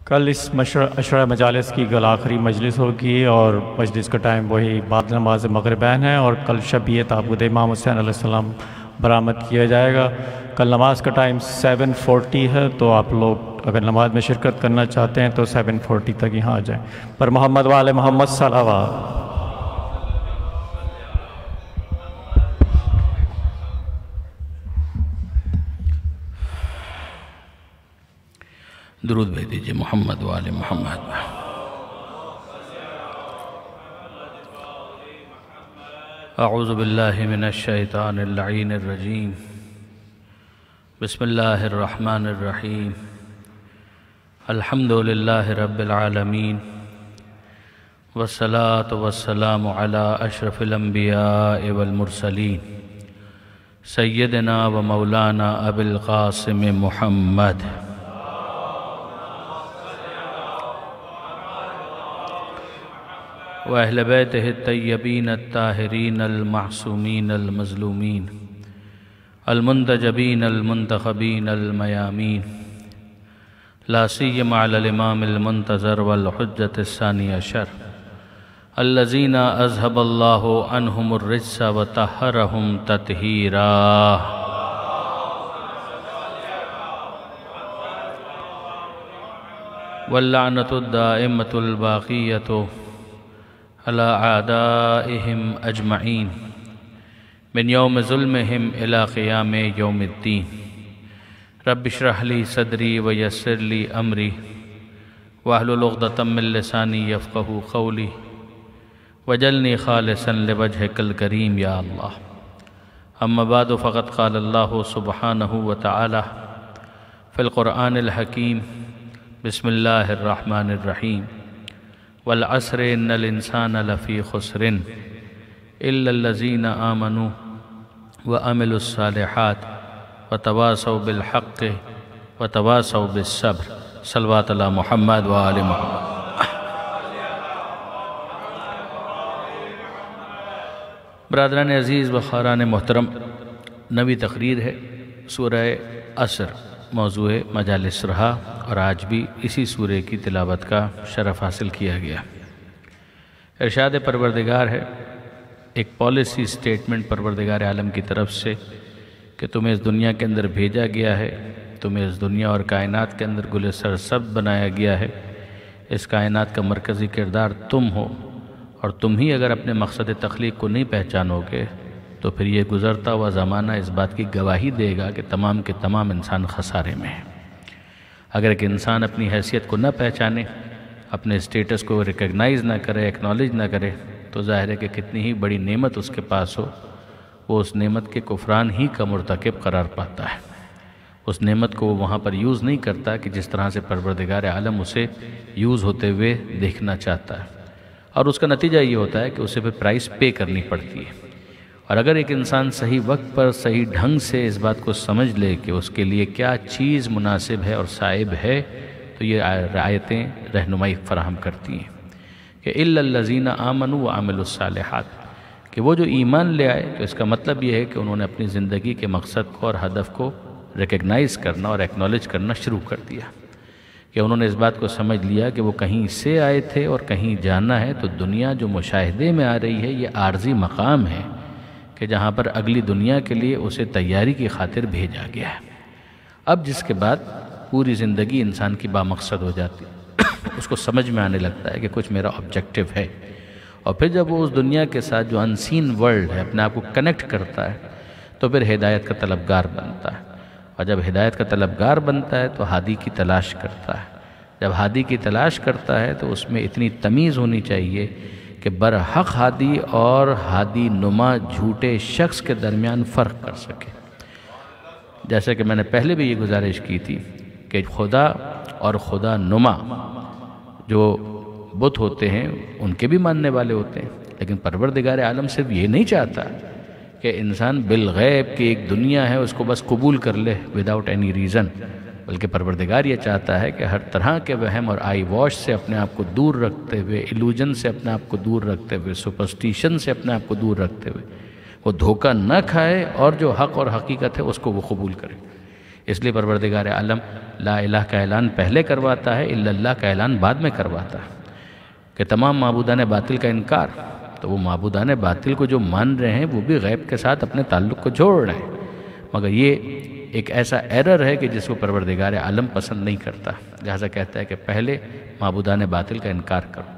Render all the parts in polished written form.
کل اس عشرہ مجالس کی کل آخری مجلس ہوگی اور مجلس کا ٹائم وہی بعد نماز مغربین ہے، اور کل شبیہ تابوت امام حسین علیہ السلام برآمد کیا جائے گا۔ کل نماز کا ٹائم 7:40 ہے، تو آپ لوگ اگر نماز میں شرکت کرنا چاہتے ہیں تو 7:40 تک یہاں آ جائیں۔ پر محمد وآل محمد صلوات۔ درود بھیج دیجئے محمد وآل محمد۔ اعوذ باللہ من الشیطان اللعین الرجیم، بسم اللہ الرحمن الرحیم، الحمدللہ رب العالمین، والصلاة والسلام علی اشرف الانبیاء والمرسلین، سیدنا و مولانا ابی القاسم محمد وأهل بيته الطيبين الطاهرين المعصومين المظلومين المنتجبين المنتخبين الميامين، لا سيما على الإمام المنتظر والحجة الثاني عشر الذين أذهب الله عنهم الرجس وطهرهم تطهيرا، واللعنة الدائمة الباقية على أعدائهم أجمعين من يوم ظلمهم إلى قيام يوم الدين۔ رب اشرح لي صدري ويسر لي أمري واحلل عقدة من لساني يفقهوا قولي واجعلني خالصا لوجهك الكريم يا الله۔ أما بعد، فقد قال الله سبحانه وتعالى في القرآن الحكيم، بسم الله الرحمن الرحيم، والعصر ان الانسان لفی خسر الا الذین آمنوا وعملوا الصالحات وتواصوا بالحق وتواصوا بالصبر۔ صلوات علی محمد وآل محمد۔ برادران عزیز و خاران محترم، نوی تقریر ہے، سورہ عصر موضوع مجالس رہا، اور آج بھی اسی سورہ کی تلاوت کا شرف حاصل کیا گیا۔ ارشاد پروردگار ہے، ایک پالیسی سٹیٹمنٹ پروردگار عالم کی طرف سے کہ تمہیں اس دنیا کے اندر بھیجا گیا ہے، تمہیں اس دنیا اور کائنات کے اندر گل سرسبز بنایا گیا ہے، اس کائنات کا مرکزی کردار تم ہو، اور تم ہی اگر اپنے مقصد تخلیق کو نہیں پہچانو گے تو پھر یہ گزرتا ہوا زمانہ اس بات کی گواہی دے گا کہ تمام کے تمام انسان خسارے میں ہیں۔ اگر ایک انسان اپنی حیثیت کو نہ پہچانے، اپنے اسٹیٹس کو ریکگنائز نہ کرے، ایکنالج نہ کرے، تو ظاہر ہے کہ کتنی ہی بڑی نعمت اس کے پاس ہو، وہ اس نعمت کے کفران ہی کا مرتکب قرار پاتا ہے۔ اس نعمت کو وہ وہاں پر یوز نہیں کرتا کہ جس طرح سے پروردگار عالم اسے یوز ہوتے ہوئے دیکھنا چاہتا ہے، اور اس کا نتیجہ یہ ہوتا ہے کہ اسے پھر پرائس پے کرنی پڑتی ہے۔ اور اگر ایک انسان صحیح وقت پر صحیح ڈھنگ سے اس بات کو سمجھ لے کہ اس کے لیے کیا چیز مناسب ہے اور صائب ہے، تو یہ آیتیں رہنمائی فراہم کرتی ہیں کہ إِلَّا الَّذِينَ آمَنُوا وَعَمِلُوا الصَّالِحَاتِ، کہ وہ جو ایمان لے آئے، تو اس کا مطلب یہ ہے کہ انہوں نے اپنی زندگی کے مقصد کو اور ہدف کو ریکگنائز کرنا اور ایکنالج کرنا شروع کر دیا، کہ انہوں نے اس بات کو سمجھ لیا کہ وہ کہیں سے آئے تھے اور کہیں جانا ہے، تو دنیا جو مشاہدے میں آ رہی ہے یہ عارضی مقام ہے کہ جہاں پر اگلی دنیا کے لیے اسے تیاری کی خاطر بھیجا گیا ہے۔ اب جس کے بعد پوری زندگی انسان کی بامقصد ہو جاتی ہے، اس کو سمجھ میں آنے لگتا ہے کہ کچھ میرا آبجیکٹیو ہے، اور پھر جب وہ اس دنیا کے ساتھ جو انسین ورلڈ ہے اپنے آپ کو کنیکٹ کرتا ہے، تو پھر ہدایت کا طلبگار بنتا ہے، اور جب ہدایت کا طلبگار بنتا ہے تو ہادی کی تلاش کرتا ہے۔ جب ہادی کی تلاش کرتا ہے تو اس میں اتنی تمیز ہونی چاہیے کہ برحق ہادی اور ہادی نما جھوٹے شخص کے درمیان فرق کر سکے۔ جیسے کہ میں نے پہلے بھی یہ گزارش کی تھی کہ خدا اور خدا نما جو بت ہوتے ہیں ان کے بھی ماننے والے ہوتے ہیں، لیکن پروردگار عالم صرف یہ نہیں چاہتا کہ انسان بالغیب کی ایک دنیا ہے اس کو بس قبول کر لے وداؤٹ اینی ریزن، بلکہ پروردگار یہ چاہتا ہے کہ ہر طرح کے وہم اور آئی واش سے اپنے آپ کو دور رکھتے ہوئے، ایلوژن سے اپنے آپ کو دور رکھتے ہوئے، سپرسٹیشن سے اپنے آپ کو دور رکھتے ہوئے وہ دھوکہ نہ کھائے، اور جو حق اور حقیقت ہے اس کو وہ قبول کرے۔ اس لیے پروردگار عالم لا الہ کا اعلان پہلے کرواتا ہے، الا اللہ کا اعلان بعد میں کرواتا ہے کہ تمام معبودان باطل کا انکار. تو وہ معبودان باطل کو جو مان رہے ہیں وہ بھی غیب کے ساتھ اپنے تعلق کو جوڑ رہے ہیں، مگر یہ ایک ایسا ایرر ہے کہ جس کو پروردگار عالم پسند نہیں کرتا. لہٰذا کہتا ہے کہ پہلے معبودان باطل کا انکار کرو.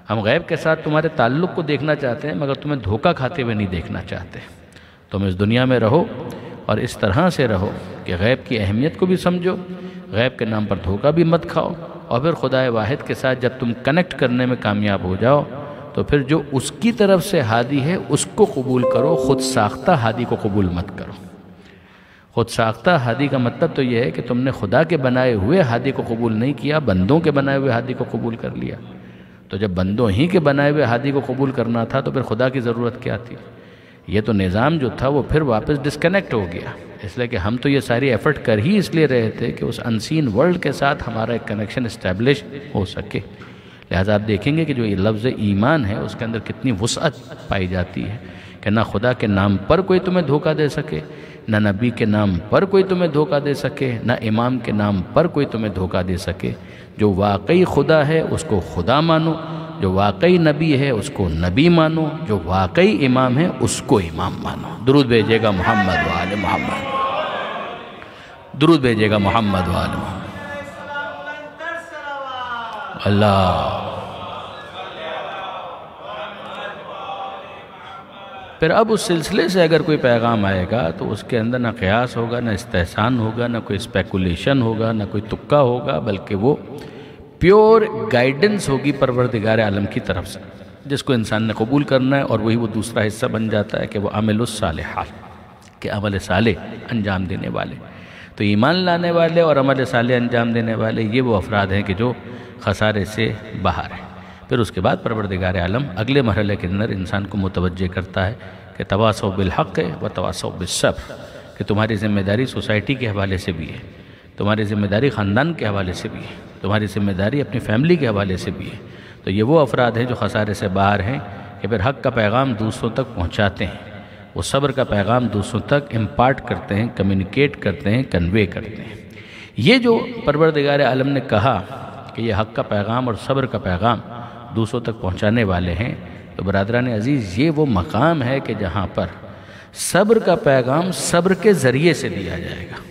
ہم غیب کے ساتھ تمہارے تعلق کو دیکھنا چاہتے ہیں مگر تمہیں دھوکہ کھاتے ہوئے نہیں دیکھنا چاہتے. تم اس دنیا میں رہو اور اس طرح سے رہو کہ غیب کی اہمیت کو بھی سمجھو، غیب کے نام پر دھوکہ بھی مت کھاؤ، اور پھر خدا واحد کے ساتھ جب تم کنیکٹ کرنے میں کامیاب ہو جاؤ تو پھر جو اس کی طرف سے ہادی ہے اس کو قبول کرو، خود ساختہ ہادی کو قبول مت کرو. خود ساختہ ہادی کا مطلب تو یہ ہے کہ تم نے خدا کے بنائے ہوئے ہادی کو قبول نہیں کیا، بندوں کے بنائے ہوئے ہادی کو قبول کر لیا. تو جب بندوں ہی کے بنائے ہوئے ہادی کو قبول کرنا تھا تو پھر خدا کی ضرورت کیا تھی؟ یہ تو نظام جو تھا وہ پھر واپس ڈسکنیکٹ ہو گیا. اس لیے کہ ہم تو یہ ساری ایفرٹ کر ہی اس لیے رہے تھے کہ اس انسین ورلڈ کے ساتھ ہمارا ایک کنیکشن اسٹیبلش ہو سکے. لہٰذا آپ دیکھیں گے کہ جو یہ لفظ ایمان ہے اس کے اندر کتنی وسعت پائی جاتی ہے کہ نہ خدا کے نام پر کوئی تمہیں دھوکہ دے سکے، نہ نبی کے نام پر کوئی تمہیں دھوکہ دے سکے، نہ امام کے نام پر کوئی تمہیں دھوکہ دے سکے. جو واقعی خدا ہے اس کو خدا مانو، جو واقعی نبی ہے اس کو نبی مانو، جو واقعی امام ہے اس کو امام مانو. درود بھیجے گا محمد و آل محمد، درود بھیجے گا محمد و آل محمد. اللہ. پھر اب اس سلسلے سے اگر کوئی پیغام آئے گا تو اس کے اندر نہ قیاس ہوگا، نہ استحسان ہوگا، نہ کوئی اسپیکولیشن ہوگا، نہ کوئی تکہ ہوگا، بلکہ وہ پیور گائیڈنس ہوگی پروردگار عالم کی طرف سے، جس کو انسان نے قبول کرنا ہے. اور وہی وہ دوسرا حصہ بن جاتا ہے کہ وہ عمل الصالحات، کہ عمل صالح انجام دینے والے. تو ایمان لانے والے اور عمل صالح انجام دینے والے یہ وہ افراد ہیں کہ جو خسارے سے باہر ہیں. پھر اس کے بعد پروردگار عالم اگلے مرحلے کے اندر انسان کو متوجہ کرتا ہے کہ تواصوا بالحق و تواصوا بالصبر، کہ تمہاری ذمہ داری سوسائٹی کے حوالے سے بھی ہے، تمہاری ذمہ داری خاندان کے حوالے سے بھی ہے، تمہاری ذمہ داری اپنی فیملی کے حوالے سے بھی ہے. تو یہ وہ افراد ہیں جو خسارے سے باہر ہیں کہ پھر حق کا پیغام دوسروں تک پہنچاتے ہیں، وہ صبر کا پیغام دوسروں تک امپارٹ کرتے ہیں، کمیونیکیٹ کرتے ہیں، کنوے کرتے ہیں. یہ جو پروردگار عالم نے کہا کہ یہ حق کا پیغام اور صبر کا پیغام دوسروں تک پہنچانے والے ہیں، تو برادران عزیز یہ وہ مقام ہے کہ جہاں پر صبر کا پیغام صبر کے ذریعے سے دیا جائے گا.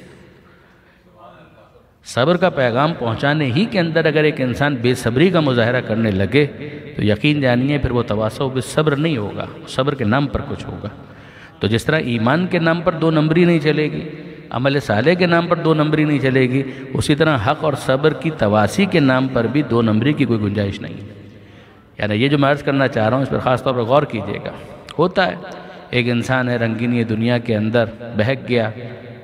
صبر کا پیغام پہنچانے ہی کے اندر اگر ایک انسان بے صبری کا مظاہرہ کرنے لگے تو یقین جانیے پھر وہ تواصوا بالصبر نہیں ہوگا، صبر کے نام پر کچھ ہوگا. تو جس طرح ایمان کے نام پر دو نمبری نہیں چلے گی، عمل صالح کے نام پر دو نمبری نہیں چلے گی، اسی طرح حق اور صبر کی تواصی کے نام پر بھی دو نمبری کی کوئی گنجائش نہیں. یعنی یہ جو میں عرض کرنا چاہ رہا ہوں اس پر خاص طور پر غور کیجیے گا. ہوتا ہے ایک انسان ہے رنگینی دنیا کے اندر بہک گیا،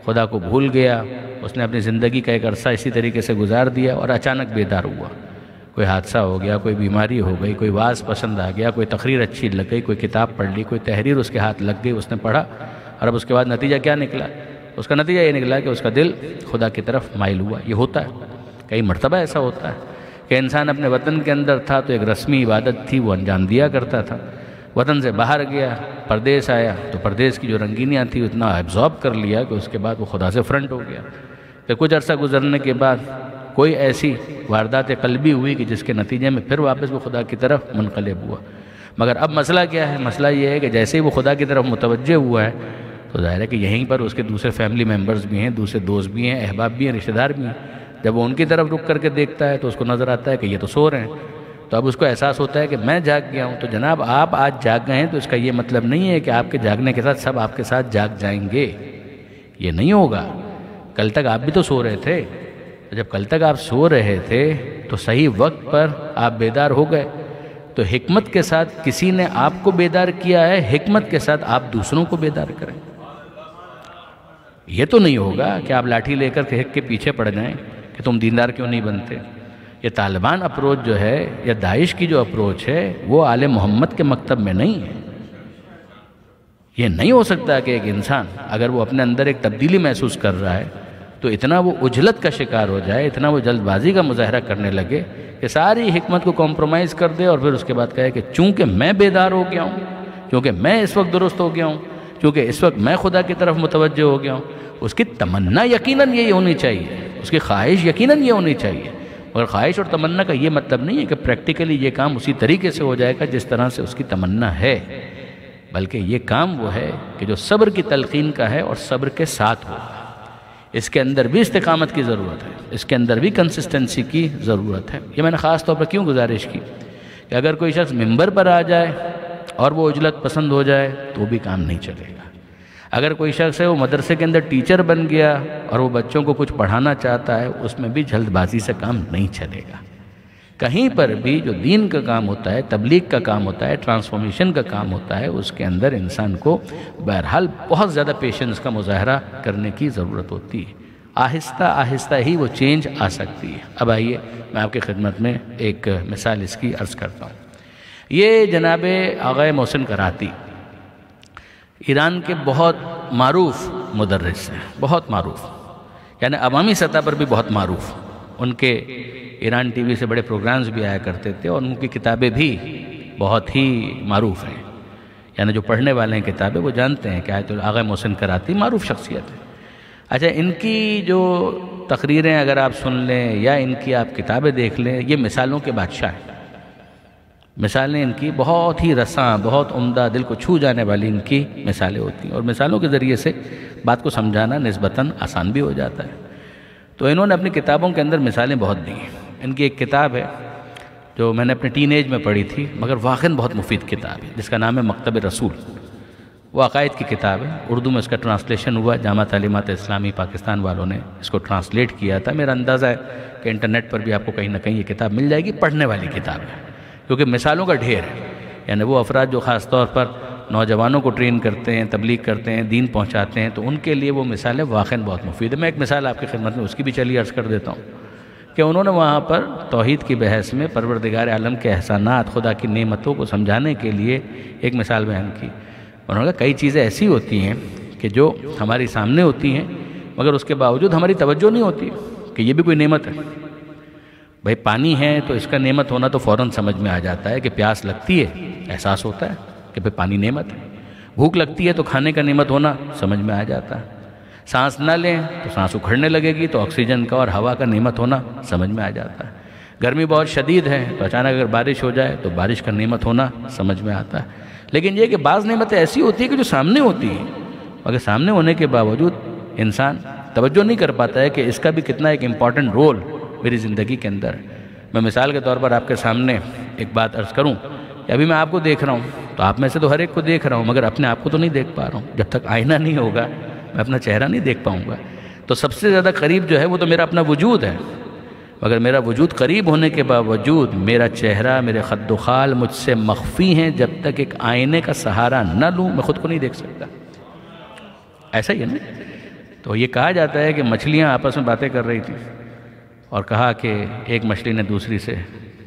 خدا کو بھول گیا، اس نے اپنی زندگی کا ایک عرصہ اسی طریقے سے گزار دیا اور اچانک بیدار ہوا. کوئی حادثہ ہو گیا، کوئی بیماری ہو گئی، کوئی واز پسند آ گیا، کوئی تقریر اچھی لگ گئی، کوئی کتاب پڑھ لی، کوئی تحریر اس کے ہاتھ لگ گئی، اس نے پڑھا، اور اب اس کے بعد نتیجہ کیا نکلا؟ اس کا نتیجہ یہ نکلا کہ اس کا دل خدا کی طرف مائل ہوا. یہ ہوتا ہے، کئی مرتبہ ایسا ہوتا ہے کہ انسان اپنے وطن کے اندر تھا تو ایک رسمی عبادت تھی وہ انجام دیا کرتا تھا، وطن سے باہر گیا، پردیس آیا تو پردیس کی جو رنگینیاں تھیں اتنا ایبزارب کر لیا کہ اس کے بعد وہ خدا سے فرنٹ ہو گیا. پھر کچھ عرصہ گزرنے کے بعد کوئی ایسی واردات قلبی ہوئی کہ جس کے نتیجے میں پھر واپس وہ خدا کی طرف منقلب ہوا. مگر اب مسئلہ کیا ہے؟ مسئلہ یہ ہے کہ جیسے ہی وہ خدا کی طرف متوجہ ہوا ہے تو ظاہر ہے کہ یہیں پر اس کے دوسرے فیملی ممبرز بھی ہیں، دوسرے دوست بھی ہیں، احباب بھی ہیں، رشتہ دار بھی ہیں. جب وہ ان کی طرف رک کر کے دیکھتا ہے تو اس کو نظر آتا ہے کہ یہ تو سو رہے ہیں. تو اب اس کو احساس ہوتا ہے کہ میں جاگ گیا ہوں. تو جناب آپ آج جاگ گئے ہیں تو اس کا یہ مطلب نہیں ہے کہ آپ کے جاگنے کے ساتھ سب آپ کے ساتھ جاگ جائیں گے. یہ نہیں ہوگا. کل تک آپ بھی تو سو رہے تھے. جب کل تک آپ سو رہے تھے تو صحیح وقت پر آپ بیدار ہو گئے. تو حکمت کے ساتھ کسی نے آپ کو بیدار کیا ہے، حکمت کے ساتھ آپ دوسروں کو بیدار کریں. یہ تو نہیں ہوگا کہ آپ لاٹھی لے کر کہہ کے پیچھے پڑ جائیں کہ تم دیندار کیوں نہیں بنتے. یہ طالبان اپروچ جو ہے یا داعش کی جو اپروچ ہے وہ آل محمد کے مکتب میں نہیں ہے. یہ نہیں ہو سکتا کہ ایک انسان اگر وہ اپنے اندر ایک تبدیلی محسوس کر رہا ہے تو اتنا وہ اجلت کا شکار ہو جائے، اتنا وہ جلد بازی کا مظاہرہ کرنے لگے کہ ساری حکمت کو کمپرومائز کر دے اور پھر اس کے بعد کہے کہ چونکہ میں بیدار ہو گیا ہوں، چونکہ میں اس وقت درست ہو گیا ہوں، کیونکہ اس وقت میں خدا کی طرف متوجہ ہو گیا ہوں، اس کی تمنا یقیناً یہ ہونی چاہیے، اس کی خواہش یقیناً یہ ہونی چاہیے، مگر خواہش اور تمنا کا یہ مطلب نہیں ہے کہ پریکٹیکلی یہ کام اسی طریقے سے ہو جائے گا جس طرح سے اس کی تمنا ہے، بلکہ یہ کام وہ ہے کہ جو صبر کی تلقین کا ہے اور صبر کے ساتھ ہوگا۔ اس کے اندر بھی استقامت کی ضرورت ہے، اس کے اندر بھی کنسسٹنسی کی ضرورت ہے۔ یہ میں نے خاص طور پر کیوں گزارش کی کہ اگر کوئی شخص ممبر پر آ جائے اور وہ عجلت پسند ہو جائے تو بھی کام نہیں چلے گا۔ اگر کوئی شخص ہے وہ مدرسے کے اندر ٹیچر بن گیا اور وہ بچوں کو کچھ پڑھانا چاہتا ہے، اس میں بھی جلد بازی سے کام نہیں چلے گا۔ کہیں پر بھی جو دین کا کام ہوتا ہے، تبلیغ کا کام ہوتا ہے، ٹرانسفارمیشن کا کام ہوتا ہے، اس کے اندر انسان کو بہرحال بہت زیادہ پیشنس کا مظاہرہ کرنے کی ضرورت ہوتی ہے۔ آہستہ آہستہ ہی وہ چینج آ سکتی ہے۔ اب آئیے میں آپ کی خدمت میں ایک مثال اس کی عرض کرتا ہوں۔ یہ جناب آغا محسن کراتی ایران کے بہت معروف مدرس ہیں، بہت معروف، یعنی عوامی سطح پر بھی بہت معروف۔ ان کے ایران ٹی وی سے بڑے پروگرامز بھی آیا کرتے تھے اور ان کی کتابیں بھی بہت ہی معروف ہیں، یعنی جو پڑھنے والے ہیں کتابیں وہ جانتے ہیں کہ آیت آغا محسن کراتی معروف شخصیت ہے۔ اچھا، ان کی جو تقریریں اگر آپ سن لیں یا ان کی آپ کتابیں دیکھ لیں، یہ مثالوں کے بادشاہ ہیں۔ مثالیں ان کی بہت ہی رساں، بہت عمدہ، دل کو چھو جانے والی ان کی مثالیں ہوتی ہیں، اور مثالوں کے ذریعے سے بات کو سمجھانا نسبتاً آسان بھی ہو جاتا ہے۔ تو انہوں نے اپنی کتابوں کے اندر مثالیں بہت دی ہیں۔ ان کی ایک کتاب ہے جو میں نے اپنے ٹین ایج میں پڑھی تھی، مگر واقعاً بہت مفید کتاب ہے، جس کا نام ہے مکتب رسول۔ وہ عقائد کی کتاب ہے، اردو میں اس کا ٹرانسلیشن ہوا، جامعہ تعلیمات اسلامی پاکستان والوں نے اس کو ٹرانسلیٹ کیا تھا۔ میرا اندازہ ہے کہ انٹرنیٹ پر بھی آپ کو کہیں نہ کہیں یہ کتاب مل جائے گی، پڑھنے والی کتاب ہے، کیونکہ مثالوں کا ڈھیر ہے۔ یعنی وہ افراد جو خاص طور پر نوجوانوں کو ٹرین کرتے ہیں، تبلیغ کرتے ہیں، دین پہنچاتے ہیں، تو ان کے لیے وہ مثالیں واقعاً بہت مفید ہیں۔ میں ایک مثال آپ کی خدمت میں اس کی بھی چلیے عرض کر دیتا ہوں کہ انہوں نے وہاں پر توحید کی بحث میں پروردگار عالم کے احسانات، خدا کی نعمتوں کو سمجھانے کے لیے ایک مثال بیان کی۔ انہوں نے کہا کئی چیزیں ایسی ہوتی ہیں کہ جو ہماری سامنے ہوتی ہیں مگر اس کے باوجود ہماری توجہ نہیں ہوتی کہ یہ بھی کوئی نعمت ہے۔ بھائی پانی ہے تو اس کا نعمت ہونا تو فوراً سمجھ میں آ جاتا ہے کہ پیاس لگتی ہے، احساس ہوتا ہے کہ بھئی پانی نعمت ہے۔ بھوک لگتی ہے تو کھانے کا نعمت ہونا سمجھ میں آ جاتا ہے۔ سانس نہ لیں تو سانس اکھڑنے لگے گی، تو آکسیجن کا اور ہوا کا نعمت ہونا سمجھ میں آ جاتا ہے۔ گرمی بہت شدید ہے تو اچانک اگر بارش ہو جائے تو بارش کا نعمت ہونا سمجھ میں آتا ہے۔ لیکن یہ کہ بعض نعمتیں ایسی ہوتی ہیں کہ جو سامنے ہوتی ہیں، مگر سامنے ہونے کے باوجود انسان توجہ نہیں کر پاتا ہے کہ اس کا بھی کتنا ایک امپورٹنٹ رول میری زندگی کے اندر۔ میں مثال کے طور پر آپ کے سامنے ایک بات عرض کروں کہ ابھی میں آپ کو دیکھ رہا ہوں تو آپ میں سے تو ہر ایک کو دیکھ رہا ہوں، مگر اپنے آپ کو تو نہیں دیکھ پا رہا ہوں۔ جب تک آئینہ نہیں ہوگا میں اپنا چہرہ نہیں دیکھ پاؤں گا۔ تو سب سے زیادہ قریب جو ہے وہ تو میرا اپنا وجود ہے، مگر میرا وجود قریب ہونے کے باوجود میرا چہرہ، میرے خد و خال مجھ سے مخفی ہیں۔ جب تک ایک آئینے کا سہارا نہ لوں میں خود کو نہیں دیکھ سکتا۔ ایسا ہی ہے نا؟ تو یہ کہا جاتا ہے کہ مچھلیاں آپس میں باتیں کر رہی تھیں اور کہا کہ ایک مچھلی نے دوسری سے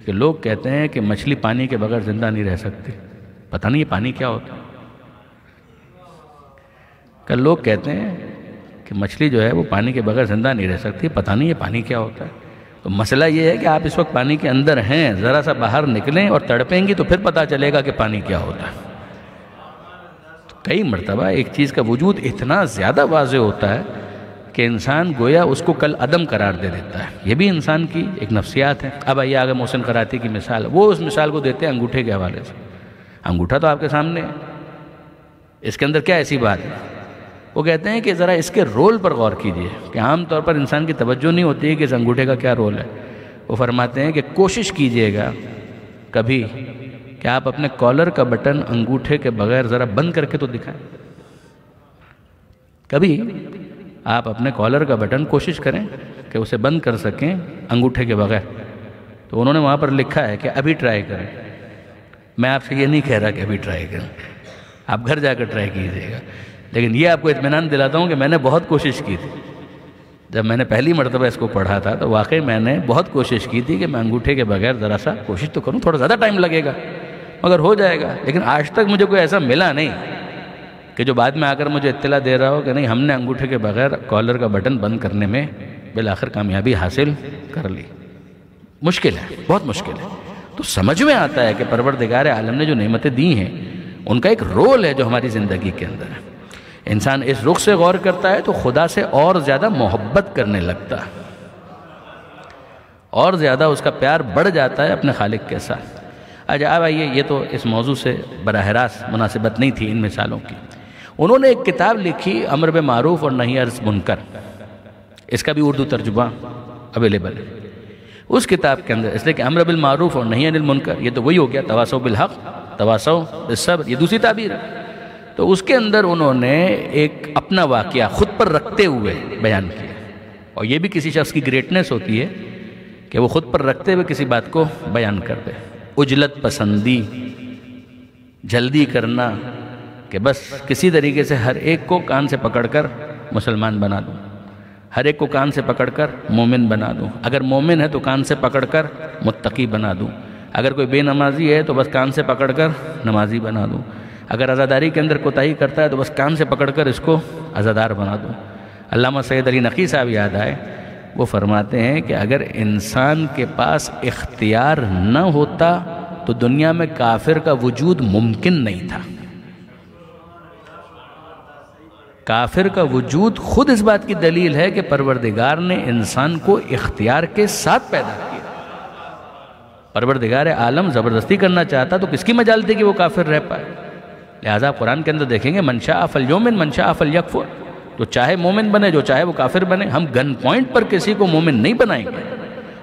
کہ لوگ کہتے ہیں کہ مچھلی پانی کے بغیر زندہ نہیں رہ سکتی، پتہ نہیں یہ پانی کیا ہوتا ہے۔ کل لوگ کہتے ہیں کہ مچھلی جو ہے وہ پانی کے بغیر زندہ نہیں رہ سکتی، پتہ نہیں یہ پانی کیا ہوتا ہے۔ تو مسئلہ یہ ہے کہ آپ اس وقت پانی کے اندر ہیں، ذرا سا باہر نکلیں اور تڑپیں گی تو پھر پتہ چلے گا کہ پانی کیا ہوتا ہے۔ تو کئی مرتبہ ایک چیز کا وجود اتنا زیادہ واضح ہوتا ہے کہ انسان گویا اس کو کل عدم قرار دے دیتا ہے۔ یہ بھی انسان کی ایک نفسیات ہے۔ اب آئیے آگے محسن کراتی کی مثال، وہ اس مثال کو دیتے ہیں انگوٹھے کے حوالے سے۔ انگوٹھا تو آپ کے سامنے ہے، اس کے اندر کیا ایسی بات ہے؟ وہ کہتے ہیں کہ ذرا اس کے رول پر غور کیجئے کہ عام طور پر انسان کی توجہ نہیں ہوتی ہے کہ اس انگوٹھے کا کیا رول ہے۔ وہ فرماتے ہیں کہ کوشش کیجئے گا کبھی کہ آپ اپنے کالر کا بٹن انگوٹھے کے بغیر ذرا بند کر کے تو دکھائیں۔ کبھی آپ اپنے کالر کا بٹن کوشش کریں کہ اسے بند کر سکیں انگوٹھے کے بغیر۔ تو انہوں نے وہاں پر لکھا ہے کہ ابھی ٹرائی کریں۔ میں آپ سے یہ نہیں کہہ رہا کہ ابھی ٹرائی کریں، آپ گھر جا کر ٹرائی کیجئے گا، لیکن یہ آپ کو اطمینان دلاتا ہوں کہ میں نے بہت کوشش کی تھی۔ جب میں نے پہلی مرتبہ اس کو پڑھا تھا تو واقعی میں نے بہت کوشش کی تھی کہ میں انگوٹھے کے بغیر ذرا سا کوشش تو کروں، تھوڑا زیادہ ٹائم لگے گا مگر ہو جائے گا۔ لیکن آج تک مجھے کوئی ایسا ملا نہیں کہ جو بعد میں آ کر مجھے اطلاع دے رہا ہو کہ نہیں ہم نے انگوٹھے کے بغیر کالر کا بٹن بند کرنے میں بالآخر کامیابی حاصل کر لی۔ مشکل ہے، بہت مشکل ہے۔ تو سمجھ میں آتا ہے کہ پروردگار عالم نے جو نعمتیں دی ہیں ان کا ایک رول ہے جو ہماری زندگی کے اندر ہے۔ انسان اس رخ سے غور کرتا ہے تو خدا سے اور زیادہ محبت کرنے لگتا ہے، اور زیادہ اس کا پیار بڑھ جاتا ہے اپنے خالق کے ساتھ۔ اچھا اب آئیے، یہ تو اس موضوع سے براہ راست مناسبت نہیں تھی ان مثالوں کی۔ انہوں نے ایک کتاب لکھی امر بالمعروف اور نہی عن المنکر، اس کا بھی اردو ترجمہ اویلیبل ہے۔ اس کتاب کے اندر اس لیے کہ امر بالمعروف اور نہی عن المنکر یہ تو وہی ہو گیا، تواصوا بالحق تواصوا بالصبر، یہ دوسری تعبیر ہے۔ تو اس کے اندر انہوں نے ایک اپنا واقعہ خود پر رکھتے ہوئے بیان کیا، اور یہ بھی کسی شخص کی گریٹنس ہوتی ہے کہ وہ خود پر رکھتے ہوئے کسی بات کو بیان کر دے۔ عجلت پسندی، جلدی کرنا کہ بس کسی طریقے سے ہر ایک کو کان سے پکڑ کر مسلمان بنا دوں، ہر ایک کو کان سے پکڑ کر مومن بنا دوں، اگر مومن ہے تو کان سے پکڑ کر متقی بنا دوں، اگر کوئی بے نمازی ہے تو بس کان سے پکڑ کر نمازی بنا دوں، اگر عزاداری کے اندر کوتاہی کرتا ہے تو بس کان سے پکڑ کر اس کو عزادار بنا دوں۔ علامہ سید علی نقی صاحب یاد آئے، وہ فرماتے ہیں کہ اگر انسان کے پاس اختیار نہ ہوتا تو دنیا میں کافر کا وجود ممکن نہیں تھا۔ کافر کا وجود خود اس بات کی دلیل ہے کہ پروردگار نے انسان کو اختیار کے ساتھ پیدا کیا۔ پروردگار عالم زبردستی کرنا چاہتا تو کس کی مجال تھی کہ وہ کافر رہ پائے؟ لہٰذا قرآن کے اندر دیکھیں گے من شاء فلیؤمن من شاء فلیکفر، جو چاہے مومن بنے جو چاہے وہ کافر بنے۔ ہم گن پوائنٹ پر کسی کو مومن نہیں بنائیں گے،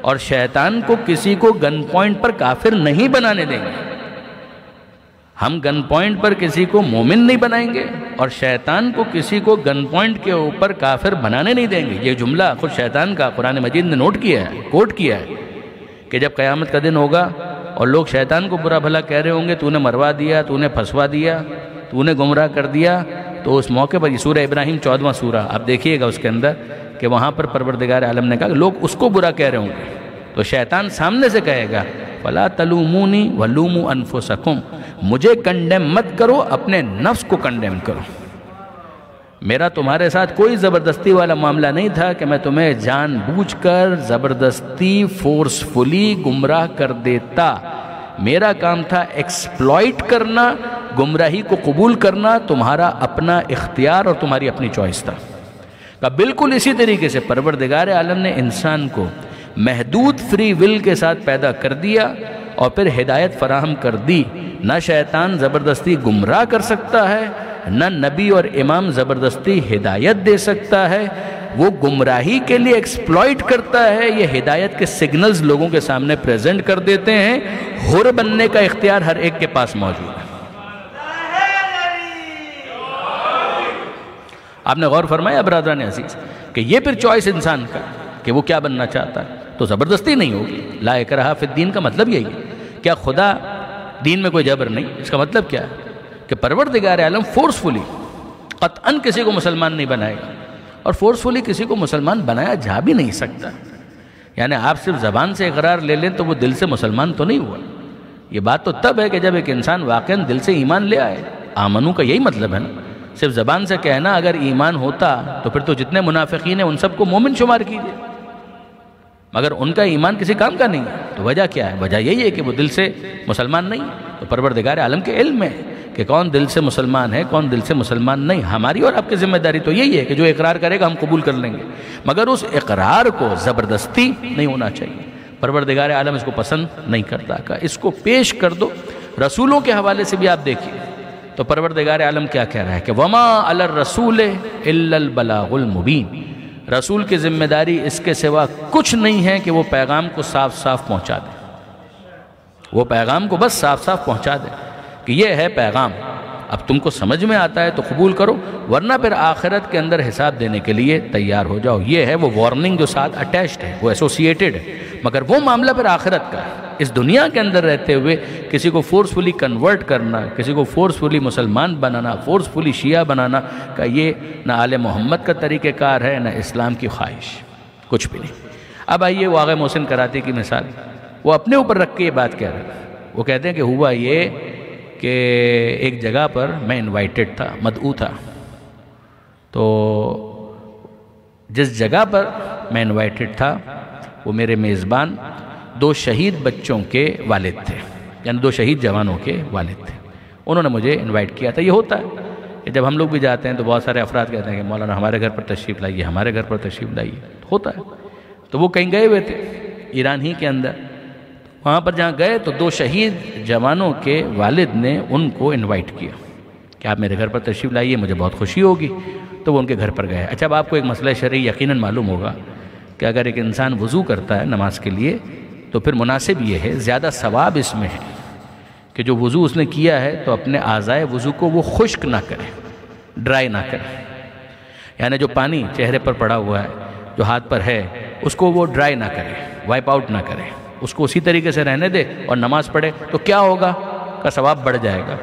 اور شیطان کو کسی کو گن پوائنٹ پر کافر نہیں بنانے دیں گے۔ ہم گن پوائنٹ پر کسی کو مومن نہیں بنائیں گے، اور شیطان کو کسی کو گن پوائنٹ کے اوپر کافر بنانے نہیں دیں گے۔ یہ جملہ خود شیطان کا قرآن مجید نے نوٹ کیا ہے، کوٹ کیا ہے کہ جب قیامت کا دن ہوگا اور لوگ شیطان کو برا بھلا کہہ رہے ہوں گے، تو نے مروا دیا، تو نے پھنسوا دیا، تو نے گمراہ کر دیا، تو اس موقع پر یہ سورہ ابراہیم 14واں سورہ آپ دیکھیے گا، اس کے اندر کہ وہاں پر پروردگار عالم نے کہا کہ لوگ اس کو برا کہہ رہے ہوں گے، تو شیطان سامنے سے کہے گا فَلَا تَلُومُونِي وَلُومُوا أَنفُسَكُمْ، مجھے کنڈیم مت کرو، اپنے نفس کو کنڈیم کرو۔ میرا تمہارے ساتھ کوئی زبردستی والا معاملہ نہیں تھا کہ میں تمہیں جان بوجھ کر زبردستی فورسفلی گمراہ کر دیتا۔ میرا کام تھا ایکسپلائٹ کرنا، گمراہی کو قبول کرنا تمہارا اپنا اختیار اور تمہاری اپنی چوائس تھا۔ کہ بالکل اسی طریقے سے پروردگار عالم نے انسان کو محدود فری ول کے ساتھ پیدا کر دیا اور پھر ہدایت فراہم کر دی۔ نہ شیطان زبردستی گمراہ کر سکتا ہے، نہ نبی اور امام زبردستی ہدایت دے سکتا ہے، وہ گمراہی کے لیے ایکسپلائٹ کرتا ہے، یہ ہدایت کے سگنلز لوگوں کے سامنے پریزنٹ کر دیتے ہیں۔ حر بننے کا اختیار ہر ایک کے پاس موجود ہے۔ آپ نے غور فرمایا برادران عزیز کہ یہ پھر چوائس انسان کا کہ وہ کیا بننا چاہتا ہے، تو زبردستی نہیں ہوگی۔ لا اکراہ فی الدین کا مطلب یہی ہے۔ کیا خدا دین میں کوئی جبر نہیں؟ اس کا مطلب کیا ہے کہ پروردگار عالم فورسفلی قطعاً کسی کو مسلمان نہیں بنائے گا، اور فورسفلی کسی کو مسلمان بنایا جا بھی نہیں سکتا۔ یعنی آپ صرف زبان سے اقرار لے لیں تو وہ دل سے مسلمان تو نہیں ہوا۔ یہ بات تو تب ہے کہ جب ایک انسان واقعاً دل سے ایمان لے آئے۔ آمنو کا یہی مطلب ہے نا، صرف زبان سے کہنا اگر ایمان ہوتا تو پھر تو جتنے منافقین ہیں ان سب کو مومن شمار کیجئے، مگر ان کا ایمان کسی کام کا نہیں ہے۔ تو وجہ کیا ہے؟ وجہ یہی ہے کہ وہ دل سے مسلمان نہیں۔ تو پروردگار عالم کے علم میں کہ کون دل سے مسلمان ہے، کون دل سے مسلمان نہیں۔ ہماری اور آپ کی ذمہ داری تو یہی ہے کہ جو اقرار کرے گا ہم قبول کر لیں گے، مگر اس اقرار کو زبردستی نہیں ہونا چاہیے۔ پروردگار عالم اس کو پسند نہیں کرتا کہ اس کو پیش کر دو۔ رسولوں کے حوالے سے بھی آپ دیکھیے تو پروردگار عالم کیا کہہ رہا ہے کہ وَمَا عَلَى الرَّسُولِ إِلَّا الْبَلَاغُ الْمُبِينُ، رسول کی ذمہ داری اس کے سوا کچھ نہیں ہے کہ وہ پیغام کو صاف صاف پہنچا دے۔ وہ پیغام کو بس صاف صاف پہنچا دے کہ یہ ہے پیغام، اب تم کو سمجھ میں آتا ہے تو قبول کرو، ورنہ پھر آخرت کے اندر حساب دینے کے لیے تیار ہو جاؤ۔ یہ ہے وہ وارننگ جو ساتھ اٹیچڈ ہے، وہ ایسوسیٹڈ ہے، مگر وہ معاملہ پھر آخرت کا ہے۔ اس دنیا کے اندر رہتے ہوئے کسی کو فورسفلی کنورٹ کرنا، کسی کو فورسفلی مسلمان بنانا، فورسفلی شیعہ بنانا کا یہ نہ آل محمد کا طریقہ کار ہے، نہ اسلام کی خواہش، کچھ بھی نہیں۔ اب آئیے وہ آغا محسن کراتی کی مثال، وہ اپنے اوپر رکھ کے یہ بات کہہ رہے ہیں۔ وہ کہتے ہیں کہ ہوا یہ کہ ایک جگہ پر میں انوائٹڈ تھا، مدعو تھا، تو جس جگہ پر میں انوائٹڈ تھا وہ میرے میزبان دو شہید بچوں کے والد تھے، یعنی دو شہید جوانوں کے والد تھے۔ انہوں نے مجھے انوائٹ کیا تھا۔ یہ ہوتا ہے کہ جب ہم لوگ بھی جاتے ہیں تو بہت سارے افراد کہتے ہیں کہ مولانا ہمارے گھر پر تشریف لائیے، ہمارے گھر پر تشریف لائیے، ہوتا ہے۔ تو وہ کہیں گئے ہوئے تھے ایران ہی کے اندر، وہاں پر جہاں گئے تو 2 شہید جوانوں کے والد نے ان کو انوائٹ کیا کہ آپ میرے گھر پر تشریف لائیے، مجھے بہت خوشی ہوگی۔ تو وہ ان کے گھر پر گئے۔ اچھا، اب آپ کو ایک مسئلہ شرعی یقیناً معلوم ہوگا کہ اگر ایک انسان وضو کرتا ہے نماز کے لیے تو پھر مناسب یہ ہے، زیادہ ثواب اس میں ہے کہ جو وضو اس نے کیا ہے تو اپنے اعضائے وضو کو وہ خشک نہ کرے، ڈرائی نہ کرے، یعنی جو پانی چہرے پر پڑا ہوا ہے، جو ہاتھ پر ہے، اس کو وہ ڈرائی نہ کرے، وائپ آؤٹ نہ کرے، اس کو اسی طریقے سے رہنے دے اور نماز پڑھے تو کیا ہوگا کا ثواب بڑھ جائے گا۔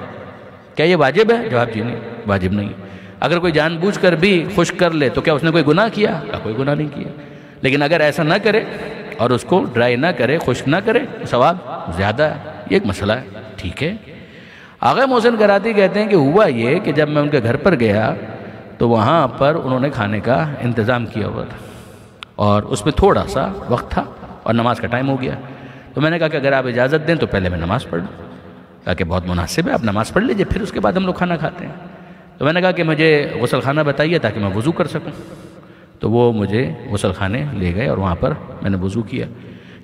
کیا یہ واجب ہے؟ جواب جی نہیں، واجب نہیں۔ اگر کوئی جان بوجھ کر بھی خشک کر لے تو کیا اس نے کوئی گناہ کیا؟ کوئی گناہ نہیں کیا۔ لیکن اگر ایسا نہ کرے اور اس کو ڈرائی نہ کرے، خشک نہ کرے، تو ثواب زیادہ ہے۔ یہ ایک مسئلہ ہے، ٹھیک ہے۔ آغا محسن کراتی کہتے ہیں کہ ہوا یہ کہ جب میں ان کے گھر پر گیا تو وہاں پر انہوں نے کھانے کا انتظام کیا ہوا تھا اور اس میں تھوڑا سا وقت تھا اور نماز کا ٹائم ہو گیا۔ تو میں نے کہا کہ اگر آپ اجازت دیں تو پہلے میں نماز پڑھ لوں۔ کہا کہ بہت مناسب ہے، آپ نماز پڑھ لیجئے، پھر اس کے بعد ہم لوگ کھانا کھاتے ہیں۔ تو میں نے کہا کہ مجھے غسل خانہ بتائیے تاکہ میں وضو کر سکوں۔ تو وہ مجھے غسل خانے لے گئے اور وہاں پر میں نے وضو کیا۔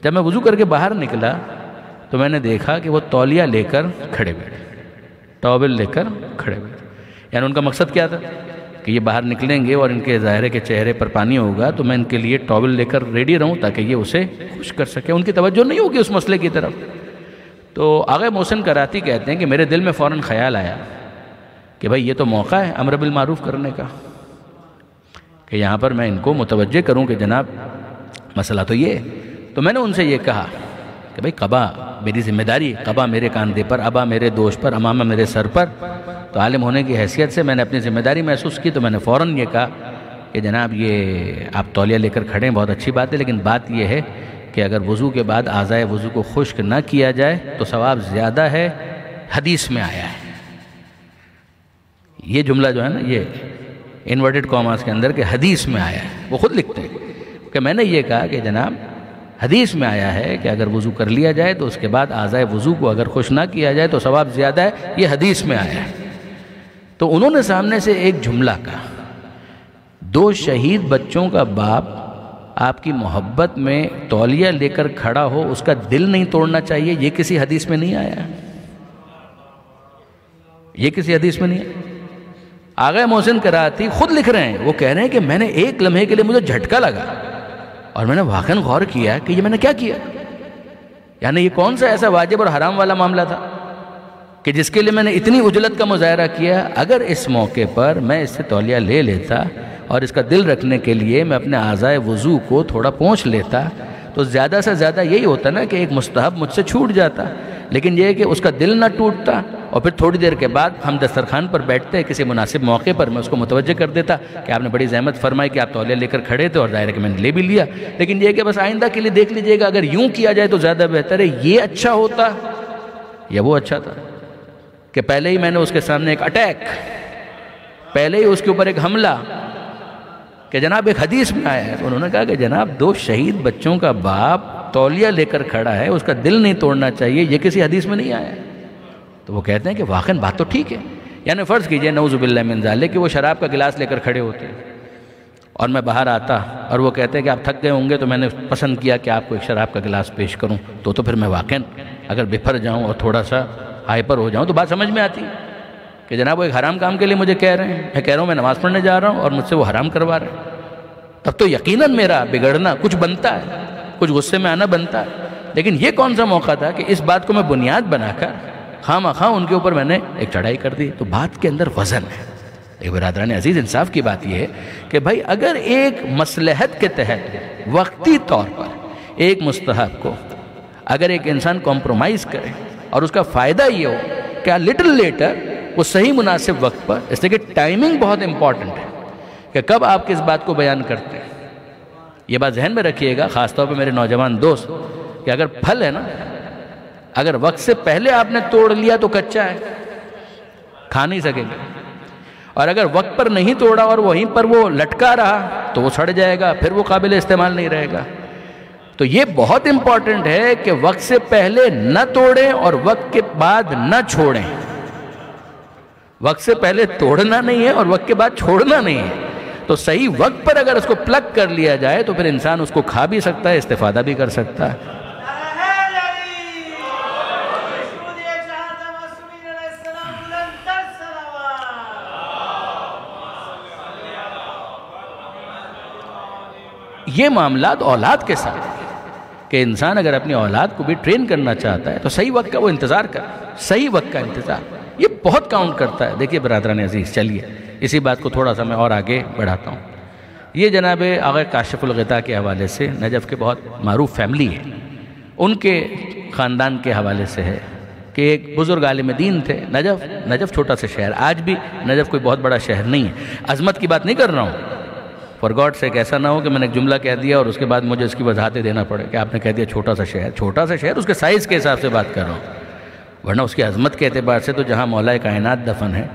جب میں وضو کر کے باہر نکلا تو میں نے دیکھا کہ وہ تولیہ لے کر کھڑے ہوئے، ٹاول لے کر کھڑے ہوئے، یعنی ان کا مقصد کیا تھا کہ یہ باہر نکلیں گے اور ان کے ظاہرے کے چہرے پر پانی ہوگا تو میں ان کے لیے ٹاول لے کر ریڈی رہوں تاکہ یہ اسے خشک کر سکے۔ ان کی توجہ نہیں ہوگی اس مسئلے کی طرف۔ تو آغا محسن کراتی کہتے ہیں کہ میرے دل میں فوراً خیال آیا کہ بھائی یہ تو موقع ہے امر بالمعروف کرنے کا، کہ یہاں پر میں ان کو متوجہ کروں کہ جناب مسئلہ تو یہ ہے۔ تو میں نے ان سے یہ کہا کہ بھائی قبا میری ذمہ داری، قبا میرے کاندھے پر، ابا میرے دوش پر، امامہ میرے سر پر، تو عالم ہونے کی حیثیت سے میں نے اپنی ذمہ داری محسوس کی۔ تو میں نے فوراً یہ کہا کہ جناب یہ آپ تولیہ لے کر کھڑے ہیں، بہت اچھی بات ہے، لیکن بات یہ ہے کہ اگر وضو کے بعد اعضائے وضو کو خشک نہ کیا جائے تو ثواب زیادہ ہے، حدیث میں آیا ہے۔ یہ جملہ جو ہے نا، یہ انورٹڈ کاماز کے اندر کہ حدیث میں آیا ہے، وہ خود لکھتے ہیں کہ میں نے یہ کہا کہ جناب حدیث میں آیا ہے کہ اگر وضو کر لیا جائے تو اس کے بعد اعضائے وضو کو اگر خشک نہ کیا جائے تو ثواب زیادہ ہے، یہ حدیث میں آیا ہے۔ تو انہوں نے سامنے سے ایک جملہ کہا، 2 شہید بچوں کا باپ آپ کی محبت میں تولیہ لے کر کھڑا ہو، اس کا دل نہیں توڑنا چاہیے، یہ کسی حدیث میں نہیں آیا، یہ کسی حدیث میں نہیں آیا۔ آغا محسن کراتی خود لکھ رہے ہیں، وہ کہہ رہے ہیں کہ میں نے ایک لمحے کے لیے مجھے جھٹکا لگا اور میں نے واقعاً غور کیا کہ یہ میں نے کیا کیا، یعنی یہ کون سا ایسا واجب اور حرام والا معاملہ تھا کہ جس کے لیے میں نے اتنی عجلت کا مظاہرہ کیا۔ اگر اس موقع پر میں اس سے تولیہ لے لیتا اور اس کا دل رکھنے کے لیے میں اپنے اعضائے وضو کو تھوڑا پونچھ لیتا تو زیادہ سے زیادہ یہی ہوتا نا کہ ایک مستحب مجھ سے چھوٹ جاتا، لیکن یہ کہ اس کا دل نہ ٹوٹتا اور پھر تھوڑی دیر کے بعد ہم دسترخوان پر بیٹھتے کسی مناسب موقع پر میں اس کو متوجہ کر دیتا کہ آپ نے بڑی زحمت فرمائی کہ آپ تولیہ لے کر کھڑے تھے اور ظاہر ہے کہ میں نے لے بھی لیا، لیکن یہ کہ بس آئندہ کے لیے دیکھ لیجئے گا اگر یوں کیا جائے تو زیادہ بہتر ہے۔ یہ اچھا ہوتا یا وہ اچھا تھا کہ پہلے ہی میں نے اس کے سامنے ایک اٹیک، پہلے ہی اس کے اوپر ایک حملہ کہ جناب ایک حدیث میں آیا ہے۔ تو انہوں نے کہا کہ جناب 2 شہید بچوں کا باپ تولیہ لے کر کھڑا ہے، اس کا دل نہیں توڑنا چاہیے، یہ کسی حدیث میں نہیں آیا۔ تو وہ کہتے ہیں کہ واقعاً بات تو ٹھیک ہے، یعنی فرض کیجئے نعوذ باللہ من ذالک کہ وہ شراب کا گلاس لے کر کھڑے ہوتے ہیں اور میں باہر آتا اور وہ کہتے ہیں کہ آپ تھک گئے ہوں گے تو میں نے پسند کیا کہ آپ کو ایک شراب کا گلاس پیش کروں، تو پھر میں واقعاً اگر بپھر جاؤں اور تھوڑا سا ہائپر ہو جاؤں تو بات سمجھ میں آتی کہ جناب وہ ایک حرام کام کے لیے مجھے کہہ رہے ہیں، میں کہہ رہا ہوں میں نماز پڑھنے جا رہا ہوں اور مجھ سے وہ حرام کروا رہے ہیں، تب تو یقیناً میرا بگڑنا کچھ بنتا ہے، کچھ غصے میں آنا بنتا ہے۔ لیکن یہ کون سا موقع تھا کہ اس بات کو میں بنیاد بنا کر خواہ ان کے اوپر میں نے ایک چڑھائی کر دی۔ تو بات کے اندر وزن ہے۔ ایک برادران عزیز، انصاف کی بات یہ ہے کہ بھائی اگر ایک مصلحت کے تحت وقتی طور پر ایک مستحب کو اگر ایک انسان کمپرومائز کرے اور اس کا فائدہ یہ ہو کہ لٹل لیٹر وہ صحیح مناسب وقت پر، اس لیے کہ ٹائمنگ بہت امپورٹنٹ ہے کہ کب آپ کس بات کو بیان کرتے ہیں۔ یہ بات ذہن میں رکھیے گا، خاص طور پہ میرے نوجوان دوست، کہ اگر پھل ہے نا، اگر وقت سے پہلے آپ نے توڑ لیا تو کچا ہے، کھا نہیں سکیں گے، اور اگر وقت پر نہیں توڑا اور وہیں پر وہ لٹکا رہا تو وہ سڑ جائے گا، پھر وہ قابل استعمال نہیں رہے گا۔ تو یہ بہت امپورٹنٹ ہے کہ وقت سے پہلے نہ توڑیں اور وقت کے بعد نہ چھوڑیں۔ وقت سے پہلے توڑنا نہیں ہے اور وقت کے بعد چھوڑنا نہیں ہے. تو صحیح وقت پر اگر اس کو پلگ کر لیا جائے تو پھر انسان اس کو کھا بھی سکتا ہے, استفادہ بھی کر سکتا ہے. یہ معاملات اولاد کے ساتھ کہ انسان اگر اپنی اولاد کو بھی ٹرین کرنا چاہتا ہے تو صحیح وقت کا وہ انتظار کرے, صحیح وقت کا انتظار, یہ بہت کاؤنٹ کرتا ہے. دیکھیے برادران عزیز, چلیے اسی بات کو تھوڑا سا میں اور آگے بڑھاتا ہوں. یہ جناب آغا کاشف الغطاء کے حوالے سے نجف کے بہت معروف فیملی ہے, ان کے خاندان کے حوالے سے ہے کہ ایک بزرگ عالم دین تھے. نجف چھوٹا سا شہر, آج بھی نجف کوئی بہت بڑا شہر نہیں ہے. عظمت کی بات نہیں کر رہا ہوں, فار گاڈ سے ایسا نہ ہو کہ میں نے ایک جملہ کہہ دیا اور اس کے بعد مجھے اس کی وضاحتیں دینا پڑے کہ آپ نے کہہ دیا چھوٹا سا شہر, اس کے سائز کے حساب سے بات کر رہا ہوں. ورنہ اس کی عظمت کے اعتبار سے تو جہاں مولا کائنات دفن ہے,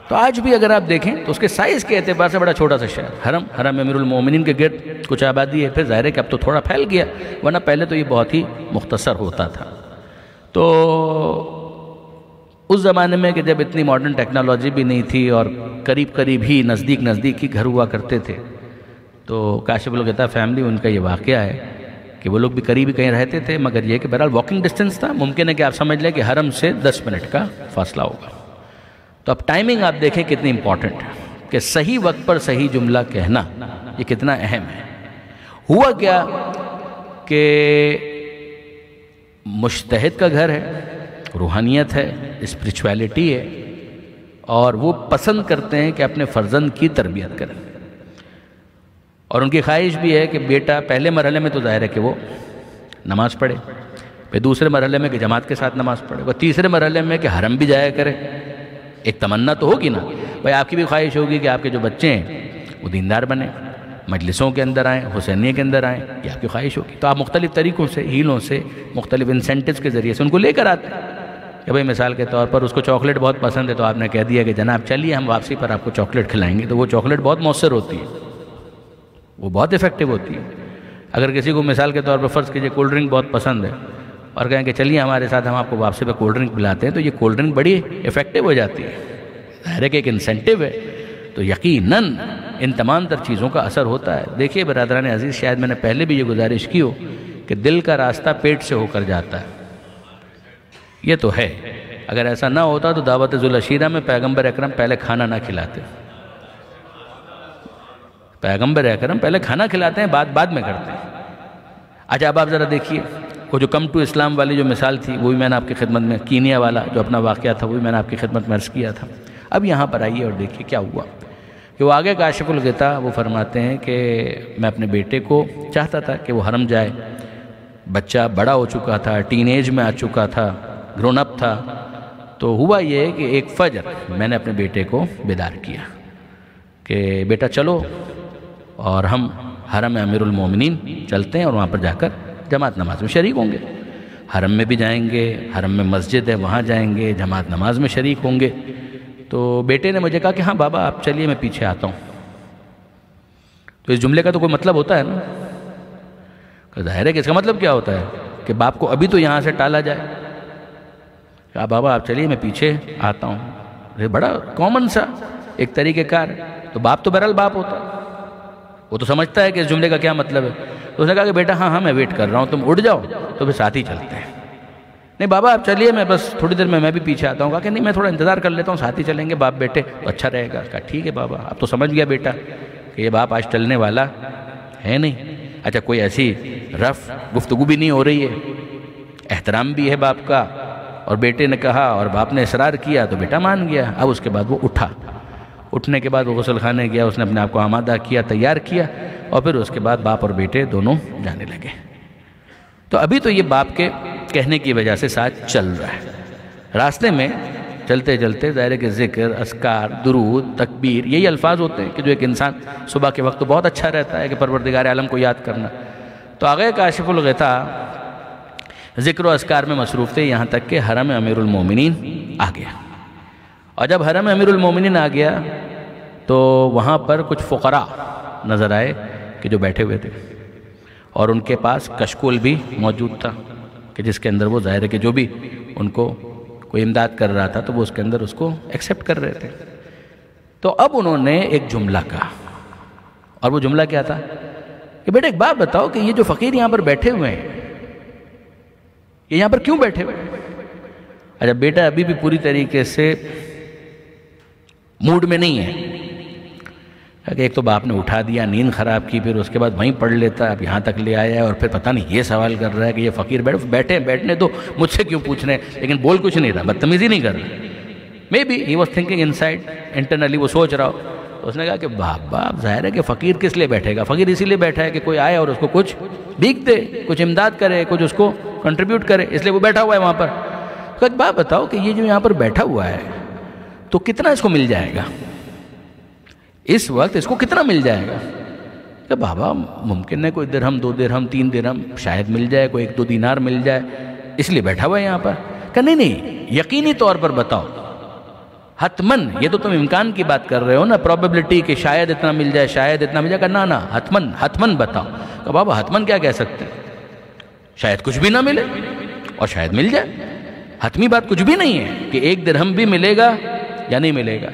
تو آج بھی اگر آپ دیکھیں تو اس کے سائز کے اعتبار سے بڑا چھوٹا سا شہر. حرم امیر المومنین کے گرد کچھ آبادی ہے, پھر ظاہر ہے کہ اب تو تھوڑا پھیل گیا, ورنہ پہلے تو یہ بہت ہی مختصر ہوتا تھا. تو اس زمانے میں کہ جب اتنی ماڈرن ٹیکنالوجی بھی نہیں تھی اور قریب ہی نزدیک ہی گھر ہوا کرتے تھے, تو کاشف الغطاء فیملی, ان کا یہ واقعہ ہے کہ وہ لوگ بھی قریب ہی کہیں رہتے تھے, مگر یہ کہ بہرحال واکنگ ڈسٹنس تھا. ممکن ہے کہ آپ سمجھ لیں کہ حرم سے 10 منٹ کا فاصلہ ہوگا. تو اب ٹائمنگ آپ دیکھیں کتنی امپورٹنٹ ہے کہ صحیح وقت پر صحیح جملہ کہنا یہ کتنا اہم ہے. ہوا کیا کہ مجتہد کا گھر ہے, روحانیت ہے, اسپریچویلٹی ہے, اور وہ پسند کرتے ہیں کہ اپنے فرزند کی تربیت کریں, اور ان کی خواہش بھی ہے کہ بیٹا پہلے مرحلے میں تو ظاہر ہے کہ وہ نماز پڑھے, پھر دوسرے مرحلے میں کہ جماعت کے ساتھ نماز پڑھے, اور تیسرے مرحلے میں کہ حرم بھی جایا کرے. ایک تمنا تو ہوگی نا بھائی, آپ کی بھی خواہش ہوگی کہ آپ کے جو بچے ہیں وہ دیندار بنیں, مجلسوں کے اندر آئیں, حسینیہ کے اندر آئیں, یہ آپ کی خواہش ہوگی. تو آپ مختلف طریقوں سے, ہیلوں سے, مختلف انسینٹیوز کے ذریعے سے ان کو لے کر آتے ہیں کہ بھائی مثال کے طور پر اس کو چاکلیٹ بہت پسند ہے, تو آپ نے کہہ دیا کہ جناب چلیے ہم واپسی پر آپ کو چاکلیٹ کھلائیں گے. تو وہ چاکلیٹ بہت مؤثر ہوتی ہے, وہ بہت افیکٹو ہوتی ہے. اگر کسی کو مثال کے طور پر فرض کیجئے کولڈ ڈرنک بہت پسند ہے اور کہیں کہ چلیے ہمارے ساتھ ہم آپ کو واپسی پہ کولڈ ڈرنک پلاتے ہیں, تو یہ کولڈ ڈرنک بڑی افیکٹو ہو جاتی ہے. ظاہر ہے کہ ایک انسینٹیو ہے, تو یقیناً ان تمام تر چیزوں کا اثر ہوتا ہے. دیکھیے برادران عزیز, شاید میں نے پہلے بھی یہ گزارش کی ہو کہ دل کا راستہ پیٹ سے ہو کر جاتا ہے, یہ تو ہے. اگر ایسا نہ ہوتا تو دعوت ذوالعشیرہ میں پیغمبر اکرم پہلے کھانا نہ کھلاتے. پیغمبر اکرم پہلے کھانا کھلاتے ہیں, بعد میں کرتے ہیں. اچھا اب آپ ذرا دیکھیے, وہ جو کم ٹو اسلام والی جو مثال تھی وہ بھی میں نے آپ کی خدمت میں, کینیا والا جو اپنا واقعہ تھا وہ بھی میں نے آپ کی خدمت میں عرض کیا تھا. اب یہاں پر آئیے اور دیکھیے کیا ہوا کہ وہ آگے کاشف الغطاء وہ فرماتے ہیں کہ میں اپنے بیٹے کو چاہتا تھا کہ وہ حرم جائے. بچہ بڑا ہو چکا تھا, ٹین ایج میں آ چکا تھا, گرون اپ تھا. تو ہوا یہ کہ ایک فجر میں نے اپنے بیٹے کو بیدار کیا کہ بیٹا چلو اور ہم حرم امیر المومنین چلتے ہیں اور وہاں پر جا کر جماعت نماز میں شریک ہوں گے. حرم میں بھی جائیں گے, حرم میں مسجد ہے وہاں جائیں گے, جماعت نماز میں شریک ہوں گے. تو بیٹے نے مجھے کہا کہ ہاں بابا آپ چلیے میں پیچھے آتا ہوں. تو اس جملے کا تو کوئی مطلب ہوتا ہے نا, ظاہر ہے کہ اس کا مطلب کیا ہوتا ہے کہ باپ کو ابھی تو یہاں سے ٹالا جائے. کہا بابا آپ چلیے میں پیچھے آتا ہوں. یہ بڑا کامن سا ایک طریقہ کار ہے. تو باپ تو بہرحال باپ ہوتا ہے, وہ تو سمجھتا ہے کہ اس جملے کا کیا مطلب ہے. تو اس نے کہا کہ بیٹا ہاں میں ویٹ کر رہا ہوں, تم اٹھ جاؤ تو پھر ساتھ ہی چلتے ہیں. نہیں بابا آپ چلیے میں بس تھوڑی دیر میں بھی پیچھے آتا ہوں. کہا کہ نہیں میں تھوڑا انتظار کر لیتا ہوں, ساتھ ہی چلیں گے باپ بیٹے تو اچھا رہے گا. کہا ٹھیک ہے بابا. اب تو سمجھ گیا بیٹا کہ یہ باپ آج ٹلنے والا ہے نہیں. اچھا کوئی ایسی رف گفتگو بھی نہیں ہو رہی ہے, احترام بھی ہے باپ کا. اور بیٹے نے کہا اور باپ نے اصرار کیا تو بیٹا مان گیا. اب اس کے بعد وہ اٹھا. اٹھنے کے بعد وہ غسل خانے گیا, اس نے اپنے آپ کو آمادہ کیا, تیار کیا, اور پھر اس کے بعد باپ اور بیٹے دونوں جانے لگے. تو ابھی تو یہ باپ کے کہنے کی وجہ سے ساتھ چل رہا ہے. راستے میں چلتے چلتے ظاہر کہ ذکر, اذکار, درود, تکبیر یہی الفاظ ہوتے ہیں کہ جو ایک انسان صبح کے وقت تو بہت اچھا رہتا ہے کہ پروردگار عالم کو یاد کرنا. تو آگے کاشف الغطاء ذکر و اذکار میں مصروف تھے یہاں تک کہ حرم امیر المومنین آ گیا. اور جب حرم امیر المومنین آ گیا تو وہاں پر کچھ فقراء نظر آئے کہ جو بیٹھے ہوئے تھے، اور ان کے پاس کشکول بھی موجود تھا کہ جس کے اندر وہ ظاہر ہے کہ جو بھی ان کو کوئی امداد کر رہا تھا تو وہ اس کے اندر اس کو ایکسیپٹ کر رہے تھے۔ تو اب انہوں نے ایک جملہ کہا، اور وہ جملہ کیا تھا کہ بیٹا ایک بات بتاؤ کہ یہ جو فقیر یہاں پر بیٹھے ہوئے ہیں یہ یہاں پر کیوں بیٹھے ہوئے ہیں؟ اچھا بیٹا ابھی بھی پوری طریقے سے موڈ میں نہیں ہے کہ ایک تو باپ نے اٹھا دیا، نیند خراب کی، پھر اس کے بعد وہیں پڑھ لیتا، اب یہاں تک لے آیا ہے، اور پھر پتہ نہیں یہ سوال کر رہا ہے کہ یہ فقیر بیٹھنے تو مجھ سے کیوں پوچھ رہے ہیں، لیکن بول کچھ نہیں رہا، بدتمیزی نہیں کر رہا۔ Maybe he was thinking inside, internally وہ سوچ رہا ہو۔ تو اس نے کہا کہ باپ ظاہر ہے کہ فقیر کس لیے بیٹھے گا؟ فقیر اسی لیے بیٹھا ہے کہ کوئی آئے اور اس کو کچھ بھیک دے، کچھ امداد کرے، کچھ اس کو کنٹریبیوٹ کرے، اس لیے وہ بیٹھا ہوا ہے وہاں پر۔ تو ایک بات بتاؤ کہ یہ جو یہاں پر بیٹھا ہوا ہے تو کتنا اس کو مل جائے گا اس وقت؟ اس کو کتنا مل جائے گا؟ کہ بابا ممکن ہے کوئی درہم، 2 درہم، 3 درہم شاید مل جائے، کوئی 1-2 دینار مل جائے، اس لیے بیٹھا ہوا ہے یہاں پر۔ کہ نہیں یقینی طور پر بتاؤ، حتمن، یہ تو تم امکان کی بات کر رہے ہو نا، پروبیبلٹی کہ شاید اتنا مل جائے، شاید اتنا مل جائے، کہ نا حتمن بتاؤ۔ کہ بابا حتمن کیا کہہ سکتے ہیں؟ شاید کچھ بھی نہ ملے اور شاید مل جائے، حتمی بات کچھ بھی نہیں ہے کہ 1 درہم بھی ملے گا یا نہیں ملے گا۔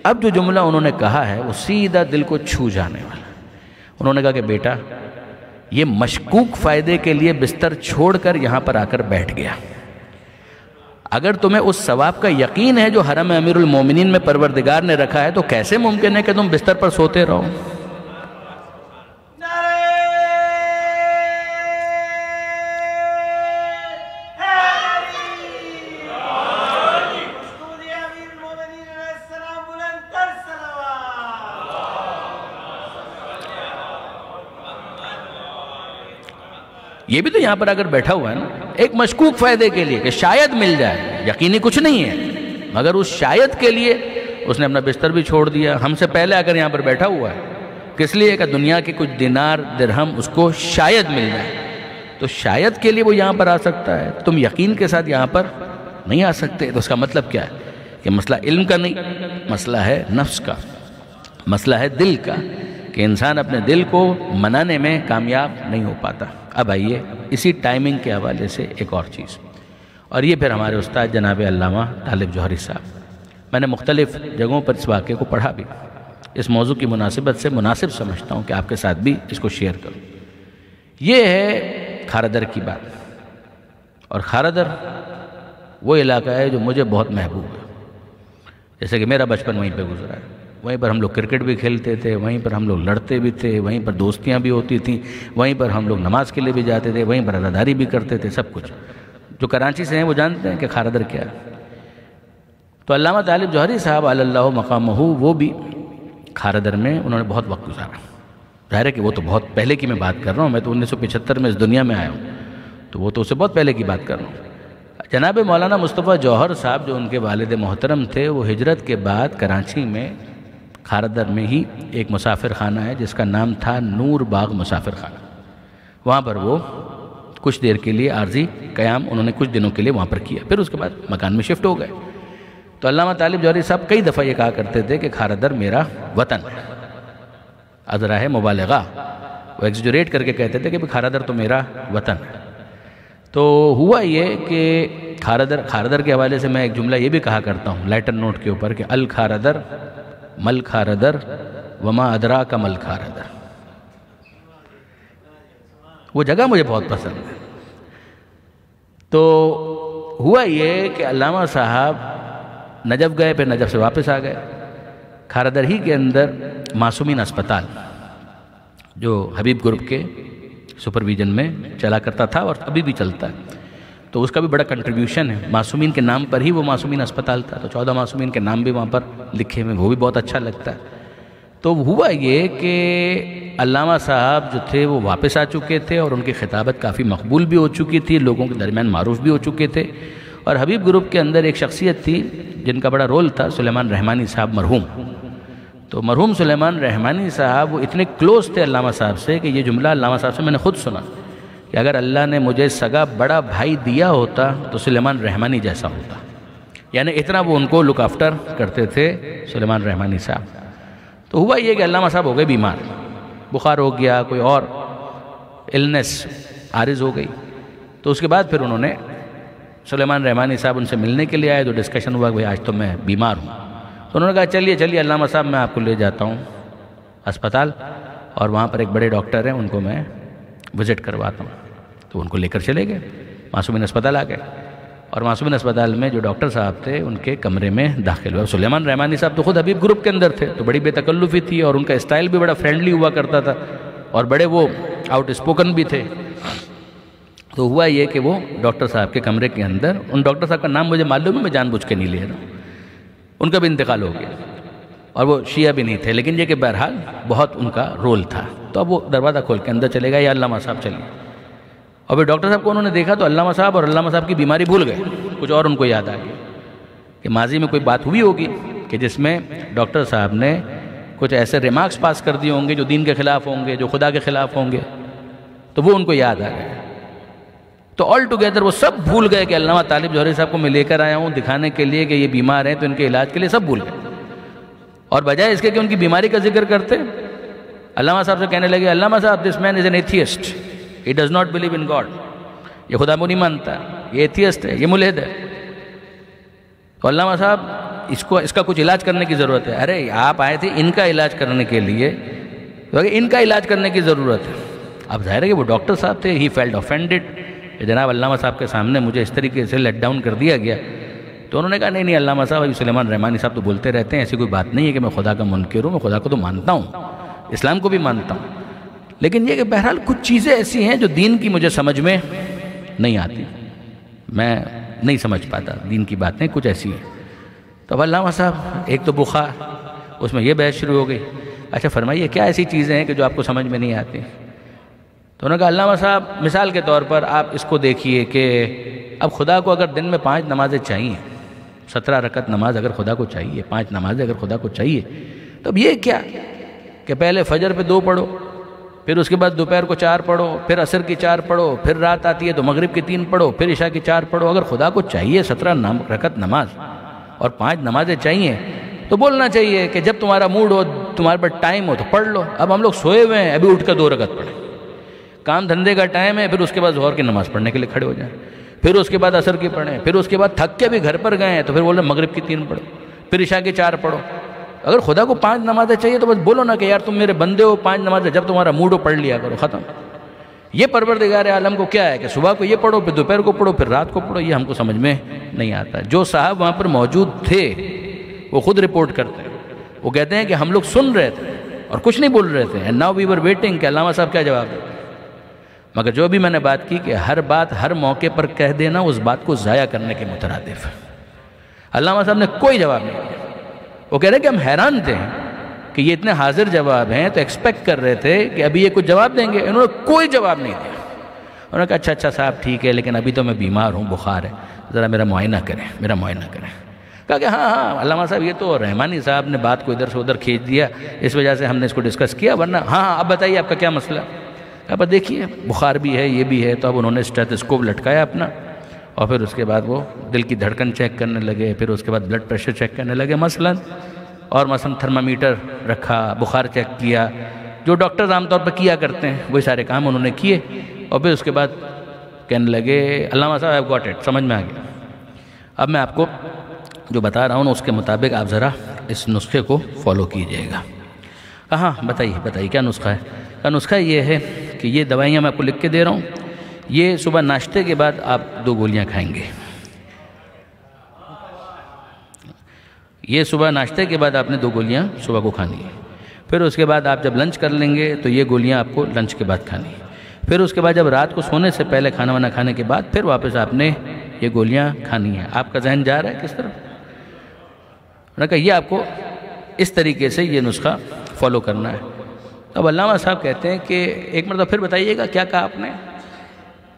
اب جو جملہ انہوں نے کہا ہے وہ سیدھا دل کو چھو جانے والا۔ انہوں نے کہا کہ بیٹا یہ مشکوک فائدے کے لیے بستر چھوڑ کر یہاں پر آ کر بیٹھ گیا۔ اگر تمہیں اس ثواب کا یقین ہے جو حرم امیر المومنین میں پروردگار نے رکھا ہے تو کیسے ممکن ہے کہ تم بستر پر سوتے رہو؟ یہ بھی تو یہاں پر اگر بیٹھا ہوا ہے نا ایک مشکوک فائدے کے لیے کہ شاید مل جائے، یقینی کچھ نہیں ہے، مگر اس شاید کے لیے اس نے اپنا بستر بھی چھوڑ دیا، ہم سے پہلے اگر یہاں پر بیٹھا ہوا ہے، کس لیے کہ دنیا کے کچھ دینار درہم اس کو شاید مل جائے، تو شاید کے لیے وہ یہاں پر آ سکتا ہے، تم یقین کے ساتھ یہاں پر نہیں آ سکتے۔ تو اس کا مطلب کیا ہے کہ مسئلہ علم کا نہیں، مسئلہ ہے نفس کا، مسئلہ ہے دل کا، کہ انسان اپنے دل کو منانے میں کامیاب نہیں ہو پاتا۔ اب آئیے اسی ٹائمنگ کے حوالے سے ایک اور چیز، اور یہ پھر ہمارے استاد جناب علامہ طالب جوہری صاحب، میں نے مختلف جگہوں پر اس واقعے کو پڑھا بھی، اس موضوع کی مناسبت سے مناسب سمجھتا ہوں کہ آپ کے ساتھ بھی اس کو شیئر کروں۔ یہ ہے کھارادر کی بات، اور کھارادر وہ علاقہ ہے جو مجھے بہت محبوب ہے، جیسے کہ میرا بچپن وہیں پہ گزرا ہے، وہیں پر ہم لوگ کرکٹ بھی کھیلتے تھے، وہیں پر ہم لوگ لڑتے بھی تھے، وہیں پر دوستیاں بھی ہوتی تھیں، وہیں پر ہم لوگ نماز کے لیے بھی جاتے تھے، وہیں پر عزاداری بھی کرتے تھے، سب کچھ۔ جو کراچی سے ہیں وہ جانتے ہیں کہ کھارادر کیا ہے۔ تو علامہ طالب جوہری صاحب علی اللہ مقامہ، وہ بھی کھارادر میں انہوں نے بہت وقت گزارا۔ ظاہر ہے کہ وہ تو بہت پہلے کی میں بات کر رہا ہوں، میں تو 1975 میں اس دنیا میں آیا ہوں، تو وہ تو اس سے بہت پہلے کی بات کر رہا ہوں۔ جناب مولانا مصطفیٰ جوہر صاحب جو ان کے والد محترم تھے، وہ ہجرت کے بعد کراچی میں کھارادر میں ہی ایک مسافر خانہ ہے جس کا نام تھا نور باغ مسافر خانہ، وہاں پر وہ کچھ دیر کے لیے عارضی قیام انہوں نے کچھ دنوں کے لیے وہاں پر کیا، پھر اس کے بعد مکان میں شفٹ ہو گئے۔ تو علامہ طالب جوہری صاحب کئی دفعہ یہ کہا کرتے تھے کہ کھارادر میرا وطن ہے، ازراہ مبالغہ، وہ ایگزیجریٹ کر کے کہتے تھے کہ کھارادر تو میرا وطن ہے۔ تو ہوا یہ کہ کھارادر کے حوالے سے میں ایک جملہ یہ بھی کہا کرتا ہوں لیٹر نوٹ کے اوپر کہ الکھارادر مل کھارادر وما ادراک مل کھارادر، وہ جگہ مجھے بہت پسند ہے۔ تو ہوا یہ کہ علامہ صاحب نجف گئے، پھر نجف سے واپس آ گئے۔ کھارادر ہی کے اندر معصومین اسپتال جو حبیب گروپ کے سپرویژن میں چلا کرتا تھا اور ابھی بھی چلتا ہے، تو اس کا بھی بڑا کنٹریبیوشن ہے، معصومین کے نام پر ہی وہ معصومین اسپتال تھا، تو 14 معصومین کے نام بھی وہاں پر لکھے ہوئے، وہ بھی بہت اچھا لگتا ہے۔ تو ہوا یہ کہ علامہ صاحب جو تھے وہ واپس آ چکے تھے اور ان کی خطابت کافی مقبول بھی ہو چکی تھی، لوگوں کے درمیان معروف بھی ہو چکے تھے، اور حبیب گروپ کے اندر ایک شخصیت تھی جن کا بڑا رول تھا، سلیمان رحمانی صاحب مرحوم۔ تو مرحوم سلیمان رحمانی صاحب وہ اتنے کلوز تھے علامہ صاحب سے کہ یہ جملہ علامہ صاحب سے میں نے خود سنا کہ اگر اللہ نے مجھے سگا بڑا بھائی دیا ہوتا تو سلیمان رحمانی جیسا ہوتا، یعنی اتنا وہ ان کو لک آفٹر کرتے تھے سلیمان رحمانی صاحب۔ تو ہوا یہ کہ علامہ صاحب ہو گئے بیمار، بخار ہو گیا، کوئی اور النس عارض ہو گئی. تو اس کے بعد پھر انہوں نے سلیمان رحمانی صاحب ان سے ملنے کے لیے آئے، تو ڈسکشن ہوا کہ بھائی آج تو میں بیمار ہوں. تو انہوں نے کہا چلیے علامہ صاحب میں آپ کو لے جاتا ہوں اسپتال، اور وہاں پر ایک بڑے ڈاکٹر ہیں ان کو میں وزٹ کرواتا ہوں. تو ان کو لے کر چلے گئے، معصومین اسپتال آ گئے، اور معصومین اسپتال میں جو ڈاکٹر صاحب تھے ان کے کمرے میں داخل ہوئے. سلیمان رحمانی صاحب تو خود حبیب گروپ کے اندر تھے، تو بڑی بے تکلفی تھی، اور ان کا اسٹائل بھی بڑا فرینڈلی ہوا کرتا تھا، اور بڑے وہ آؤٹ اسپوکن بھی تھے. تو ہوا یہ کہ وہ ڈاکٹر صاحب کے کمرے کے اندر، ان ڈاکٹر صاحب کا نام مجھے معلوم ہے، میں جان بوجھ کے نہیں لے رہا ہوں، ان کا بھی انتقال ہو گیا، اور وہ شیعہ بھی نہیں تھے، لیکن یہ کہ بہرحال بہت ان کا رول تھا. تو اب وہ دروازہ کھول کے اندر چلے گئے، یا علامہ صاحب چلیے. اور پھر ڈاکٹر صاحب کو انہوں نے دیکھا تو علامہ صاحب کی بیماری بھول گئے، کچھ اور ان کو یاد آ گیا کہ ماضی میں کوئی بات ہوئی ہوگی کہ جس میں ڈاکٹر صاحب نے کچھ ایسے ریمارکس پاس کر دیے ہوں گے جو دین کے خلاف ہوں گے، جو خدا کے خلاف ہوں گے. تو وہ ان کو یاد آ گئے. تو آل ٹوگیدر وہ سب بھول گئے کہ علامہ طالب جوہری صاحب کو میں لے کر آیا ہوں دکھانے کے لیے کہ یہ بیمار ہیں، تو ان کے علاج کے لیے سب بھول گئے. اور بجائے اس کے کہ ان کی بیماری کا ذکر کرتے، علامہ صاحب سے کہنے لگے علامہ صاحب this man is an atheist, he does not believe in God, یہ خدا کو نہیں مانتا، یہ ایتھیسٹ ہے، یہ ملحد ہے. تو علامہ صاحب اس کا کچھ علاج کرنے کی ضرورت ہے. ارے آپ آئے تھے ان کا علاج کرنے کے لیے، ان کا علاج کرنے کی ضرورت ہے. اب ظاہر ہے کہ وہ ڈاکٹر صاحب تھے، ہی فیلڈ آفینڈڈ کہ جناب علامہ صاحب کے سامنے مجھے اس طریقے سے لیٹ ڈاؤن کر دیا گیا. تو انہوں نے کہا نہیں علامہ صاحب، ابھی سلیمان رحمانی صاحب تو بولتے رہتے ہیں، ایسی کوئی بات نہیں ہے کہ میں خدا کا منکر ہوں، میں خدا کو تو مانتا ہوں، اسلام کو بھی مانتا ہوں، لیکن یہ کہ بہرحال کچھ چیزیں ایسی ہیں جو دین کی مجھے سمجھ میں نہیں آتی، میں نہیں سمجھ پاتا دین کی باتیں کچھ ایسی ہیں. تو اب علامہ صاحب ایک تو بخار، اس میں یہ بحث شروع ہو گئی، اچھا فرمائیے کیا ایسی چیزیں ہیں کہ جو آپ کو سمجھ میں نہیں آتی. تو انہوں نے کہا علامہ صاحب مثال کے طور پر آپ اس کو دیکھیے کہ اب خدا کو اگر دن میں 5 نمازیں چاہیے، 17 رکعت نماز اگر خدا کو چاہیے، 5 نمازیں اگر خدا کو چاہیے، تو اب یہ کیا کہ پہلے فجر پہ 2 پڑھو، پھر اس کے بعد دوپہر کو 4 پڑھو، پھر عصر کی 4 پڑھو، پھر رات آتی ہے تو مغرب کی 3 پڑھو، پھر عشاء کی 4 پڑھو. اگر خدا کو چاہیے 17 رکعت نماز اور 5 نمازیں چاہیے تو بولنا چاہیے کہ جب تمہارا موڈ ہو، تمہارے پاس ٹائم ہو تو پڑھ لو. اب ہم لوگ سوئے ہوئے ہیں، ابھی اٹھ کر 2 رکعت پڑھیں، کام دھندے کا ٹائم ہے، پھر اس کے بعد ظہر کی نماز پڑھنے کے لیے کھڑے ہو جائیں، پھر اس کے بعد عصر کی پڑھیں، پھر اس کے بعد تھک کے بھی گھر پر گئے ہیں تو پھر بول رہے مغرب کی 3 پڑھو، پھر عشاء کی 4 پڑھو. اگر خدا کو 5 نمازیں چاہیے تو بس بولو نا کہ یار تم میرے بندے ہو، 5 نمازیں جب تمہارا موڈ ہو پڑھ لیا کرو، ختم. یہ پروردگار عالم کو کیا ہے کہ صبح کو یہ پڑھو، پھر دوپہر کو پڑھو، پھر رات کو پڑھو، یہ ہم کو سمجھ میں نہیں آتا. جو صاحب وہاں پر موجود تھے وہ خود رپورٹ کرتے ہیں، وہ کہتے ہیں کہ ہم لوگ سن رہے تھے اور کچھ نہیں بول رہے تھے، and now we were waiting کہ علامہ صاحب کیا جواب دیتے. مگر جو بھی میں نے بات کی کہ ہر بات ہر موقع پر کہہ دینا اس بات کو ضائع کرنے کے مترادف. علامہ صاحب نے کوئی جواب نہیں دیا. وہ کہہ رہے کہ ہم حیران تھے کہ یہ اتنے حاضر جواب ہیں، تو ایکسپیکٹ کر رہے تھے کہ ابھی یہ کچھ جواب دیں گے. انہوں نے کوئی جواب نہیں دیا. انہوں نے کہا اچھا صاحب ٹھیک ہے، لیکن ابھی تو میں بیمار ہوں، بخار ہے، ذرا میرا معائنہ کریں. کہا کہ ہاں علامہ صاحب یہ تو رحمانی صاحب نے بات کو ادھر سے ادھر کھینچ دیا، اس وجہ سے ہم نے اس کو ڈسکس کیا، ورنہ ہاں اب بتائیے آپ کا کیا مسئلہ. اب دیکھیے بخار بھی ہے، یہ بھی ہے. تو اب انہوں نے اسٹیتھوسکوپ لٹکایا اپنا، اور پھر اس کے بعد وہ دل کی دھڑکن چیک کرنے لگے، پھر اس کے بعد بلڈ پریشر چیک کرنے لگے مثلا تھرمامیٹر رکھا، بخار چیک کیا، جو ڈاکٹرز عام طور پر کیا کرتے ہیں وہی سارے کام انہوں نے کیے. اور پھر اس کے بعد کہنے لگے علامہ صاحب آئی گاٹ اٹ، سمجھ میں آ گیا. اب میں آپ کو جو بتا رہا ہوں اس کے مطابق آپ ذرا اس نسخے کو فالو کیجئے گا. ہاں بتائیے کیا نسخہ ہے؟ نسخہ یہ ہے کہ یہ دوائیاں میں آپ کو لکھ کے دے رہا ہوں، یہ صبح ناشتے کے بعد آپ 2 گولیاں کھائیں گے. یہ صبح ناشتے کے بعد آپ نے 2 گولیاں صبح کو کھانی ہے. پھر اس کے بعد آپ جب لنچ کر لیں گے تو یہ گولیاں آپ کو لنچ کے بعد کھانی ہے. پھر اس کے بعد جب رات کو سونے سے پہلے کھانا وانا کھانے کے بعد پھر واپس آپ نے یہ گولیاں کھانی ہیں. آپ کا ذہن جا رہا ہے کس طرف؟ انہوں نے کہا یہ آپ کو اس طریقے سے یہ نسخہ فالو کرنا ہے. اب علامہ صاحب کہتے ہیں کہ ایک مرتبہ پھر بتائیے گا کیا کہا آپ نے؟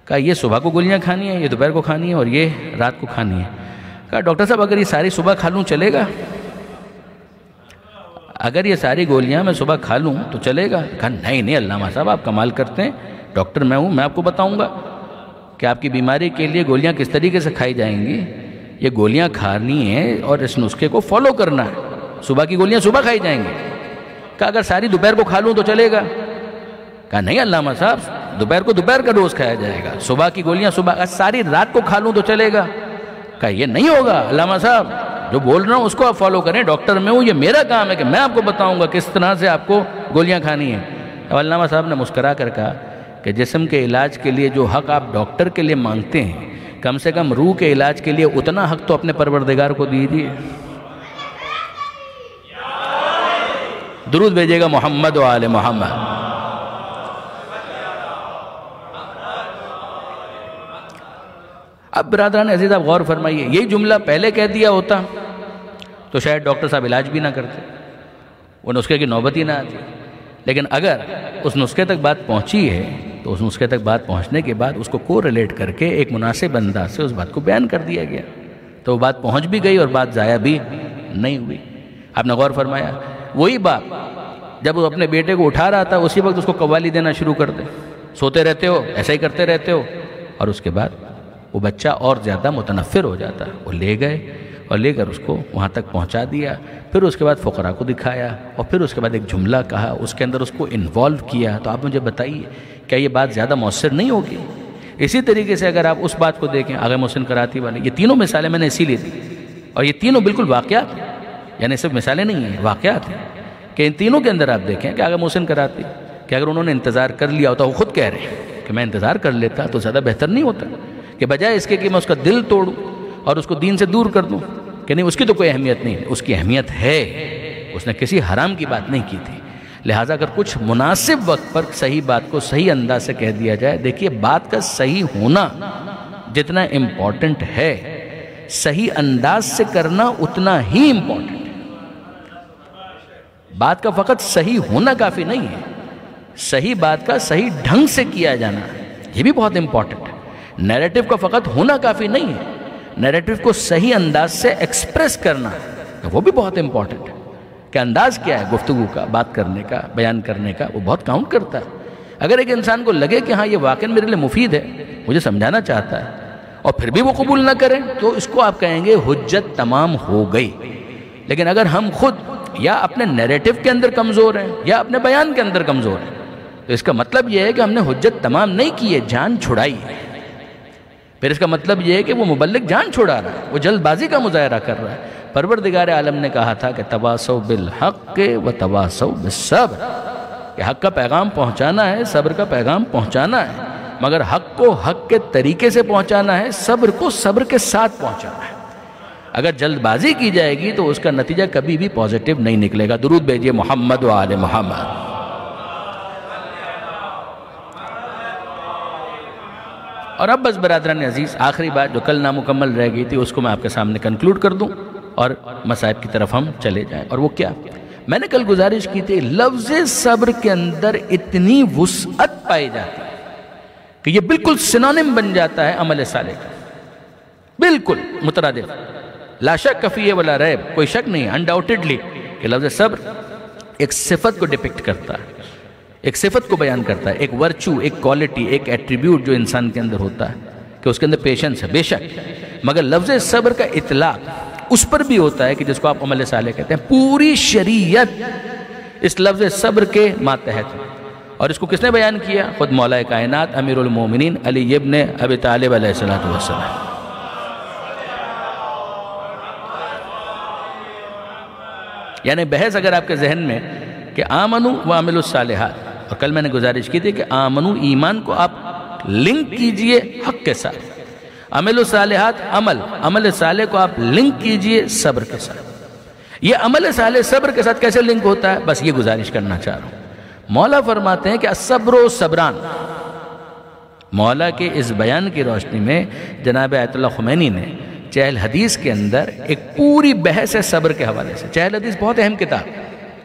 کہا یہ صبح کو گولیاں کھانی ہیں، یہ دوپہر کو کھانی ہے، اور یہ رات کو کھانی ہے. کہا ڈاکٹر صاحب اگر یہ ساری صبح کھا لوں چلے گا؟ اگر یہ ساری گولیاں میں صبح کھا لوں تو چلے گا؟ کہا نہیں علامہ صاحب آپ کمال کرتے ہیں، ڈاکٹر میں ہوں، میں آپ کو بتاؤں گا کہ آپ کی بیماری کے لیے گولیاں کس طریقے سے کھائی جائیں گی. یہ گولیاں کھانی ہیں اور اس نسخے کو فالو کرنا ہے. صبح کی گولیاں صبح کھائی جائیں گی. کہا اگر ساری دوپہر کو کھا لوں تو چلے گا؟ کہا نہیں علامہ صاحب، دوپہر کو دوپہر کا ڈوز کھایا جائے گا، صبح کی گولیاں صبح، ساری رات کو کھا لوں تو چلے گا؟ کہا یہ نہیں ہوگا علامہ صاحب، جو بول رہا ہوں اس کو آپ فالو کریں، ڈاکٹر میں ہوں، یہ میرا کام ہے کہ میں آپ کو بتاؤں گا کس طرح سے آپ کو گولیاں کھانی ہیں۔ اب علامہ صاحب نے مسکرا کر کہا کہ جسم کے علاج کے لیے جو حق آپ ڈاکٹر کے لیے مانگتے ہیں، کم سے کم روح کے علاج کے لیے اتنا حق تو اپنے پروردگار کو دیجیے۔ درود بھیجیے گا محمد و آل محمد۔ اب برادران عزیز آپ غور فرمائیے، یہی جملہ پہلے کہہ دیا ہوتا تو شاید ڈاکٹر صاحب علاج بھی نہ کرتے، وہ نسخے کی نوبت ہی نہ آتی۔ لیکن اگر اس نسخے تک بات پہنچی ہے تو اس نسخے تک بات پہنچنے کے بعد اس کو ریلیٹ کر کے ایک مناسب انداز سے اس بات کو بیان کر دیا گیا، تو وہ بات پہنچ بھی گئی اور بات ضائع بھی نہیں ہوئی۔ آپ نے غور فرمایا، وہی باپ جب وہ اپنے بیٹے کو اٹھا رہا تھا اسی وقت اس کو قوالی دینا شروع کر دے، سوتے رہتے ہو، ایسا ہی کرتے رہتے ہو، اور اس کے بعد وہ بچہ اور زیادہ متنفر ہو جاتا۔ وہ لے گئے اور لے کر اس کو وہاں تک پہنچا دیا، پھر اس کے بعد فقراء کو دکھایا، اور پھر اس کے بعد ایک جملہ کہا، اس کے اندر اس کو انوالو کیا۔ تو آپ مجھے بتائیے کیا یہ بات زیادہ مؤثر نہیں ہوگی؟ اسی طریقے سے اگر آپ اس بات کو دیکھیں، آغا محسن کراتی والے، یہ تینوں مثالیں میں نے اسی لیے دی، اور یہ تینوں بالکل واقعات ہیں، یعنی صرف مثالیں نہیں ہیں، واقعات ہیں، کہ ان تینوں کے اندر آپ دیکھیں کہ آغا محسن کراتی کہ اگر انہوں نے انتظار کر لیا ہوتا، وہ خود کہہ رہے ہیں کہ میں انتظار کر لیتا تو زیادہ بہتر نہیں ہوتا، کہ بجائے اس کے کہ میں اس کا دل توڑوں اور اس کو دین سے دور کر دوں، کہ نہیں اس کی تو کوئی اہمیت نہیں، اس کی اہمیت ہے، اس نے کسی حرام کی بات نہیں کی تھی۔ لہٰذا اگر کچھ مناسب وقت پر صحیح بات کو صحیح انداز سے کہہ دیا جائے، دیکھیے بات کا صحیح ہونا جتنا امپورٹنٹ ہے، صحیح انداز سے کرنا اتنا ہی امپورٹنٹ ہے۔ بات کا فقط صحیح ہونا کافی نہیں ہے، صحیح بات کا صحیح ڈھنگ سے کیا جانا یہ بھی بہت امپورٹنٹ ہے۔ نیریٹو کا فقط ہونا کافی نہیں ہے، نیریٹو کو صحیح انداز سے ایکسپریس کرنا وہ بھی بہت امپورٹنٹ ہے، کہ انداز کیا ہے گفتگو کا، بات کرنے کا، بیان کرنے کا، وہ بہت کاؤنٹ کرتا ہے۔ اگر ایک انسان کو لگے کہ ہاں یہ واقعاً میرے لیے مفید ہے، مجھے سمجھانا چاہتا ہے، اور پھر بھی وہ قبول نہ کریں، تو اس کو آپ کہیں گے حجت تمام ہو گئی۔ لیکن اگر ہم خود یا اپنے نیریٹو کے اندر کمزور ہیں یا اپنے بیان کے اندر کمزور ہیں، تو اس کا مطلب یہ ہے کہ ہم نے حجت تمام نہیں کی ہے، جان چھڑائی ہے۔ پھر اس کا مطلب یہ ہے کہ وہ مبلغ جان چھڑا رہا ہے، وہ جلد بازی کا مظاہرہ کر رہا ہے۔ پروردگار عالم نے کہا تھا کہ تواصوا بالحق و تواصوا بالصبر، کہ حق کا پیغام پہنچانا ہے، صبر کا پیغام پہنچانا ہے، مگر حق کو حق کے طریقے سے پہنچانا ہے، صبر کو صبر کے ساتھ پہنچانا ہے۔ اگر جلد بازی کی جائے گی تو اس کا نتیجہ کبھی بھی پازیٹیو نہیں نکلے گا۔ درود بھیجیے محمد و آل محمد۔ اور اب بس برادران عزیز، آخری بات جو کل نامکمل رہ گئی تھی اس کو میں آپ کے سامنے کنکلوڈ کر دوں اور مصائب کی طرف ہم چلے جائیں۔ اور وہ کیا؟ میں نے کل گزارش کی تھی، لفظ صبر کے اندر اتنی وسعت پائی جاتی ہے کہ یہ بالکل سنونیم بن جاتا ہے عمل صالح کا، بالکل مترادف، لا شک فیہ ولا ریب، کوئی شک نہیں، انڈاؤٹڈلی کہ لفظ صبر ایک صفت کو ڈپکٹ کرتا ہے، ایک صفت کو بیان کرتا ہے، ایک ورچو، ایک کوالٹی، ایک ایٹریبیوٹ جو انسان کے اندر ہوتا ہے کہ اس کے اندر پیشنس ہے، بے شک، مگر لفظ صبر کا اطلاق اس پر بھی ہوتا ہے کہ جس کو آپ عمل صالح کہتے ہیں۔ پوری شریعت اس لفظ صبر کے ماتحت ہے، اور اس کو کس نے بیان کیا؟ خود مولا کائنات امیر المومنین علی ابن ابی طالب علیہ السلام۔ یعنی بحث اگر آپ کے ذہن میں کہ آمنو و عملوا الصالحات، اور کل میں نے گزارش کی تھی کہ آمنو ایمان کو آپ لنک کیجئے حق کے ساتھ، عمل الصالحات عمل صالح کو آپ لنک کیجئے صبر کے ساتھ۔ یہ عمل صالح صبر کے ساتھ کیسے لنک ہوتا ہے؟ بس یہ گزارش کرنا چاہ رہا ہوں۔ مولا فرماتے ہیں کہ الصبر صبران، مولا کے اس بیان کی روشنی میں جناب آیت اللہ خمینی نے چہل حدیث کے اندر ایک پوری بحث ہے صبر کے حوالے سے۔ چہل حدیث بہت اہم کتاب،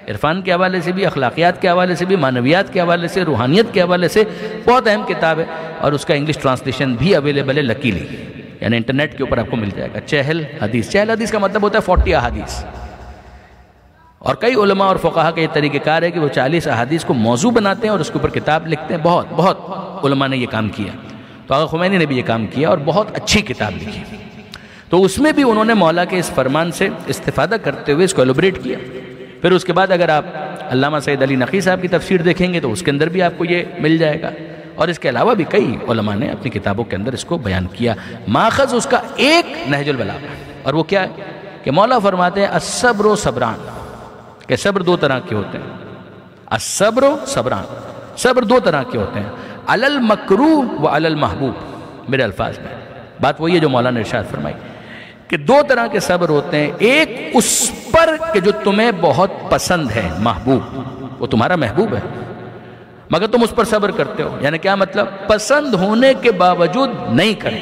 عرفان کے حوالے سے بھی، اخلاقیات کے حوالے سے بھی، معنویات کے حوالے سے، روحانیت کے حوالے سے بہت اہم کتاب ہے، اور اس کا انگلش ٹرانسلیشن بھی اویلیبل ہے لکیلی، یعنی انٹرنیٹ کے اوپر آپ کو مل جائے گا۔ چہل حدیث، چہل حدیث کا مطلب ہوتا ہے 40 احادیث، اور کئی علماء اور فقہا کا یہ طریقہ کار ہے کہ وہ 40 احادیث کو موضوع بناتے ہیں اور اس کے اوپر کتاب لکھتے ہیں۔ بہت علماء نے یہ کام کیا، تو آغا خمینی نے بھی یہ کام کیا اور بہت اچھی کتاب لکھی۔ تو اس میں بھی انہوں نے مولا کے اس فرمان سے استفادہ کرتے ہوئے اس کو ایلوبریٹ کیا پھر اس کے بعد اگر آپ علامہ سید علی نقی صاحب کی تفسیر دیکھیں گے تو اس کے اندر بھی آپ کو یہ مل جائے گا، اور اس کے علاوہ بھی کئی علماء نے اپنی کتابوں کے اندر اس کو بیان کیا۔ ماخذ اس کا ایک نہج البلاغہ ہے، اور وہ کیا ہے کہ مولا فرماتے ہیں الصبر و صبران، کہ صبر دو طرح کے ہوتے ہیں، الصبر و صبران، صبر دو طرح کے ہوتے ہیں، علی المکروہ و علی المحبوب۔ میرے الفاظ میں بات وہی ہے جو مولا نے ارشاد فرمائی کہ دو طرح کے صبر ہوتے ہیں، ایک اس پر کہ جو تمہیں بہت پسند ہے، محبوب، وہ تمہارا محبوب ہے مگر تم اس پر صبر کرتے ہو، یعنی کیا مطلب؟ پسند ہونے کے باوجود نہیں کریں،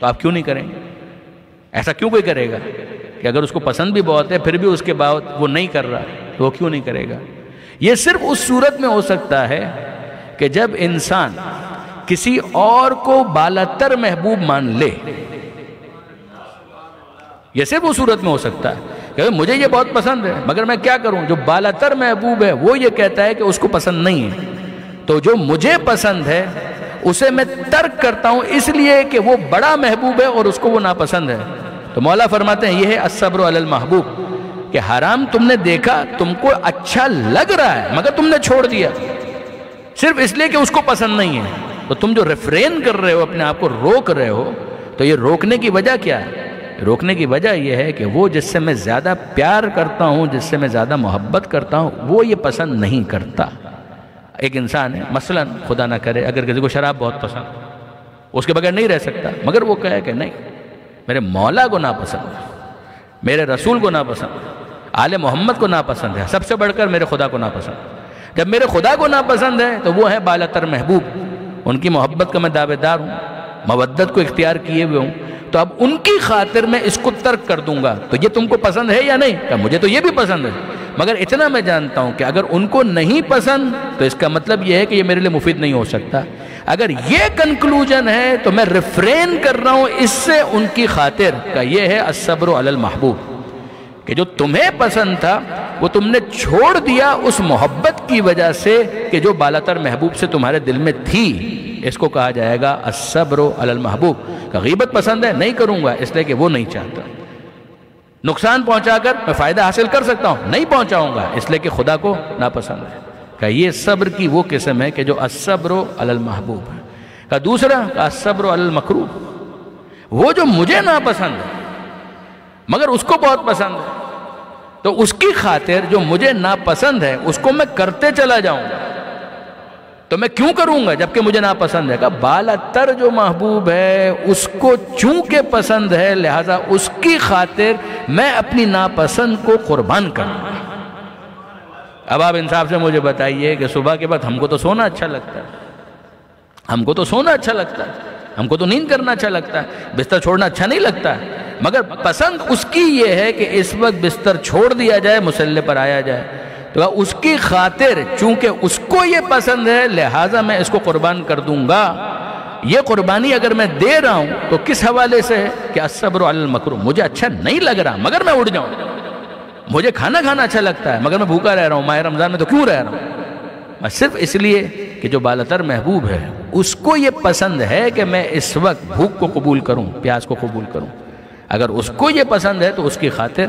تو آپ کیوں نہیں کریں گے؟ ایسا کیوں کوئی کرے گا کہ اگر اس کو پسند بھی بہت ہے پھر بھی اس کے بعد وہ نہیں کر رہا تو وہ کیوں نہیں کرے گا؟ یہ صرف اس صورت میں ہو سکتا ہے کہ جب انسان کسی اور کو بالاتر محبوب مان لے، یہ صرف اس صورت میں ہو سکتا ہے کہ مجھے یہ بہت پسند ہے مگر میں کیا کروں، جو بالاتر محبوب ہے وہ یہ کہتا ہے کہ اس کو پسند نہیں ہے، تو جو مجھے پسند ہے اسے میں ترک کرتا ہوں اس لیے کہ وہ بڑا محبوب ہے اور اس کو وہ ناپسند ہے۔ تو مولا فرماتے ہیں یہ ہے الصبر علی المحبوب، کہ حرام تم نے دیکھا، تم کو اچھا لگ رہا ہے مگر تم نے چھوڑ دیا صرف اس لیے کہ اس کو پسند نہیں ہے، تو تم جو ریفرین کر رہے ہو، اپنے آپ کو روک رہے ہو، تو یہ روکنے کی وجہ کیا ہے؟ روکنے کی وجہ یہ ہے کہ وہ جس سے میں زیادہ پیار کرتا ہوں، جس سے میں زیادہ محبت کرتا ہوں، وہ یہ پسند نہیں کرتا۔ ایک انسان ہے مثلا خدا نہ کرے اگر کسی کو شراب بہت پسند، اس کے بغیر نہیں رہ سکتا، مگر وہ کہے کہ نہیں میرے مولا کو ناپسند ہے، میرے رسول کو ناپسند ہے، آل محمد کو ناپسند ہے، سب سے بڑھ کر میرے خدا کو ناپسند ہے۔ جب میرے خدا کو ناپسند ہے تو وہ ہے بالاتر محبوب، ان کی محبت کا میں دعوے دار ہوں، مودت کو اختیار کیے ہوئے ہوں، تو اب ان کی خاطر میں اس کو ترک کر دوں گا، تو یہ تم کو پسند ہے یا نہیں؟ کہ مجھے تو یہ بھی پسند ہے، مگر اتنا میں جانتا ہوں کہ اگر ان کو نہیں پسند تو اس کا مطلب یہ ہے کہ یہ میرے لیے مفید نہیں ہو سکتا۔ اگر یہ کنکلوژن ہے تو میں ریفرین کر رہا ہوں اس سے ان کی خاطر، کہ یہ ہے الصبر علی المحبوب، کہ جو تمہیں پسند تھا وہ تم نے چھوڑ دیا اس محبت کی وجہ سے کہ جو بالاتر محبوب سے تمہارے دل میں تھی، اس کو کہا جائے گا الصبر علی المحبوب۔ کہ غیبت پسند ہے، نہیں کروں گا اس لیے کہ وہ نہیں چاہتا، نقصان پہنچا کر میں فائدہ حاصل کر سکتا ہوں، نہیں پہنچاؤں گا اس لیے کہ خدا کو ناپسند ہے۔ کہ یہ صبر کی وہ قسم ہے کہ جو الصبر علی المحبوب ہے۔ کہ دوسرا الصبر علی المکروہ، وہ جو مجھے ناپسند ہے مگر اس کو بہت پسند ہے، تو اس کی خاطر جو مجھے ناپسند ہے اس کو میں کرتے چلا جاؤں گا، تو میں کیوں کروں گا جبکہ مجھے ناپسند ہے؟ کہ بالاتر جو محبوب ہے اس کو چونکہ پسند ہے لہذا اس کی خاطر میں اپنی ناپسند کو قربان کروں گا۔ اب آپ انصاف سے مجھے بتائیے کہ صبح کے بعد ہم کو تو سونا اچھا لگتا ہے، ہم کو تو سونا اچھا لگتا ہے، ہم کو تو نیند کرنا اچھا لگتا ہے، بستر چھوڑنا اچھا نہیں لگتا ہے، مگر پسند اس کی یہ ہے کہ اس وقت بستر چھوڑ دیا جائے، مصلی پر آیا جائے، تو اس کی خاطر چونکہ اس کو یہ پسند ہے لہٰذا میں اس کو قربان کر دوں گا۔ یہ قربانی اگر میں دے رہا ہوں تو کس حوالے سے ہے کہ الصبر علی المکروہ، مجھے اچھا نہیں لگ رہا مگر میں اٹھ جاؤں، مجھے کھانا اچھا لگتا ہے مگر میں بھوکا رہ رہا ہوں، ماہ رمضان میں تو کیوں رہ رہا ہوں؟ میں صرف اس لیے کہ جو بالاتر محبوب ہے اس کو یہ پسند ہے کہ میں اس وقت بھوک کو قبول کروں، پیاس کو قبول کروں، اگر اس کو یہ پسند ہے تو اس کی خاطر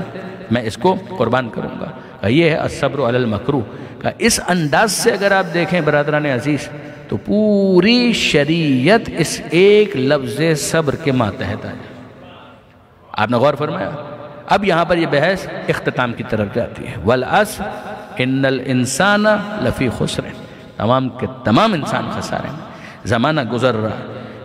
میں اس کو قربان کروں گا۔ یہ ہے الصبر علی المکروہ۔ اس انداز سے اگر آپ دیکھیں برادران عزیز تو پوری شریعت اس ایک لفظ صبر کے ماتحت ہے۔ آپ نے غور فرمایا؟ اب یہاں پر یہ بحث اختتام کی طرف جاتی ہے۔ والعصر ان الانسان لفی خسر، تمام کے تمام انسان خسارے میں۔ زمانہ گزر رہا،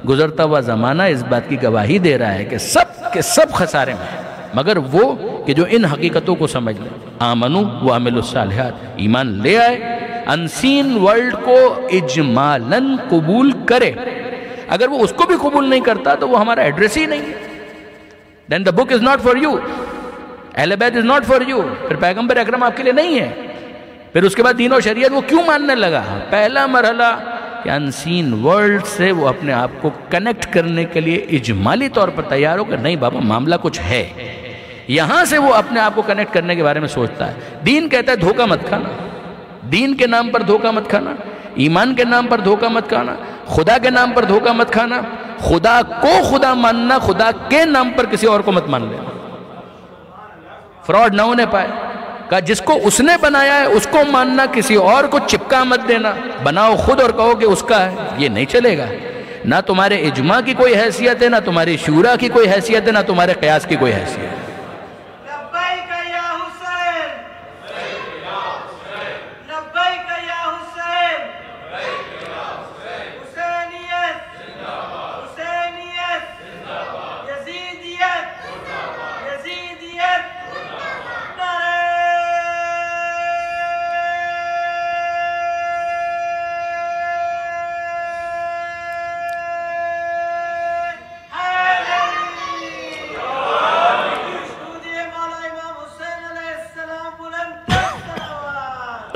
گزرتا ہوا زمانہ اس بات کی گواہی دے رہا ہے کہ سب کے سب خسارے میں، مگر وہ کہ جو ان حقیقتوں کو سمجھ لیں، آمنو وعملوا الصالحات، ایمان لے آئے، انسین ورلڈ کو اجمالاً قبول کرے۔ اگر وہ اس کو بھی قبول نہیں کرتا تو وہ ہمارا ایڈریس ہی نہیں ہے۔ then the book is not for you، اہل بیت is not for you، پھر پیغمبر اکرم آپ کے لیے نہیں ہے۔ پھر اس کے بعد دین و شریعت وہ کیوں ماننے لگا؟ پہلا مرحلہ کہ انسین ورلڈ سے وہ اپنے آپ کو کنیکٹ کرنے کے لیے اجمالی طور پر تیار ہو کہ نہیں بابا معاملہ کچھ ہے، یہاں سے وہ اپنے آپ کو کنیکٹ کرنے کے بارے میں سوچتا ہے۔ دین کہتا ہے دھوکہ مت کھانا، دین کے نام پر دھوکہ مت کھانا، ایمان کے نام پر دھوکہ مت کھانا، خدا کے نام پر دھوکہ مت کھانا، خدا کو خدا ماننا، خدا کے نام پر کسی اور کو مت مان لینا۔ فراڈ نہ ہونے پائے، کہا جس کو اس نے بنایا ہے اس کو ماننا، کسی اور کو چپکا مت دینا، بناؤ خود اور کہو کہ اس کا ہے، یہ نہیں چلے گا۔ نہ تمہارے اجماع کی کوئی حیثیت ہے، نہ تمہاری شورا کی کوئی حیثیت ہے، نہ تمہارے قیاس کی کوئی حیثیت ہے۔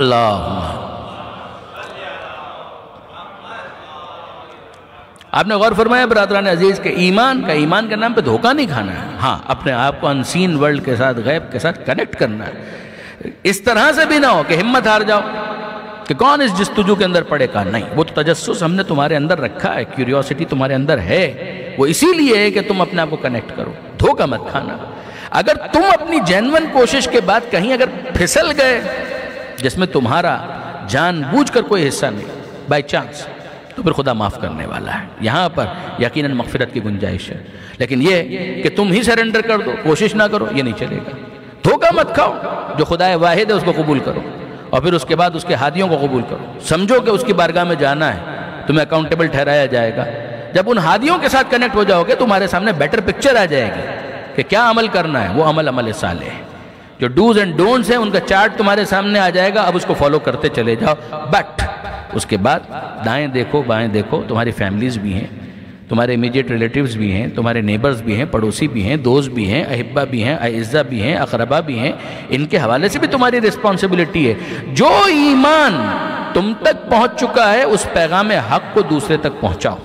اللہ، آپ نے غور فرمایا برادران عزیز کہ ایمان کے نام پہ دھوکہ نہیں کھانا ہے، ہاں اپنے آپ کو انسین ورلڈ کے ساتھ، غیب کے ساتھ کنیکٹ کرنا ہے۔ اس طرح سے بھی نہ ہو کہ ہمت ہار جاؤ کہ کون اس جستجو کے اندر پڑے گا، نہیں، وہ تو تجسس ہم نے تمہارے اندر رکھا ہے، کیوریوسٹی تمہارے اندر ہے، وہ اسی لیے ہے کہ تم اپنے آپ کو کنیکٹ کرو، دھوکہ مت کھانا۔ اگر تم اپنی جینون کوشش کے بعد کہیں اگر پھسل گئے جس میں تمہارا جان بوجھ کر کوئی حصہ نہیں، بائی چانس، تو پھر خدا معاف کرنے والا ہے، یہاں پر یقیناً مغفرت کی گنجائش ہے۔ لیکن یہ کہ تم ہی سرنڈر کر دو، کوشش نہ کرو، یہ نہیں چلے گا۔ دھوکہ مت کھاؤ، جو خدا واحد ہے اس کو قبول کرو، اور پھر اس کے بعد اس کے ہادیوں کو قبول کرو، سمجھو کہ اس کی بارگاہ میں جانا ہے، تمہیں اکاؤنٹیبل ٹھہرایا جائے گا۔ جب ان ہادیوں کے ساتھ کنیکٹ ہو جاؤ گے تمہارے سامنے بیٹر پکچر آ جائے گی کہ کیا عمل کرنا ہے، وہ عمل صالح ہے۔ جو ڈوز اینڈ ڈونٹس ہیں ان کا چارٹ تمہارے سامنے آ جائے گا، اب اس کو فالو کرتے چلے جاؤ۔ بٹ اس کے بعد دائیں دیکھو بائیں دیکھو، تمہاری فیملیز بھی ہیں، تمہارے امیجیٹ ریلیٹیوز بھی ہیں، تمہارے نیبرز بھی ہیں، پڑوسی بھی ہیں، دوست بھی ہیں، احبہ بھی ہیں، اعزہ بھی ہیں، اقربا بھی ہیں، ان کے حوالے سے بھی تمہاری رسپانسبلٹی ہے۔ جو ایمان تم تک پہنچ چکا ہے اس پیغام حق کو دوسرے تک پہنچاؤ،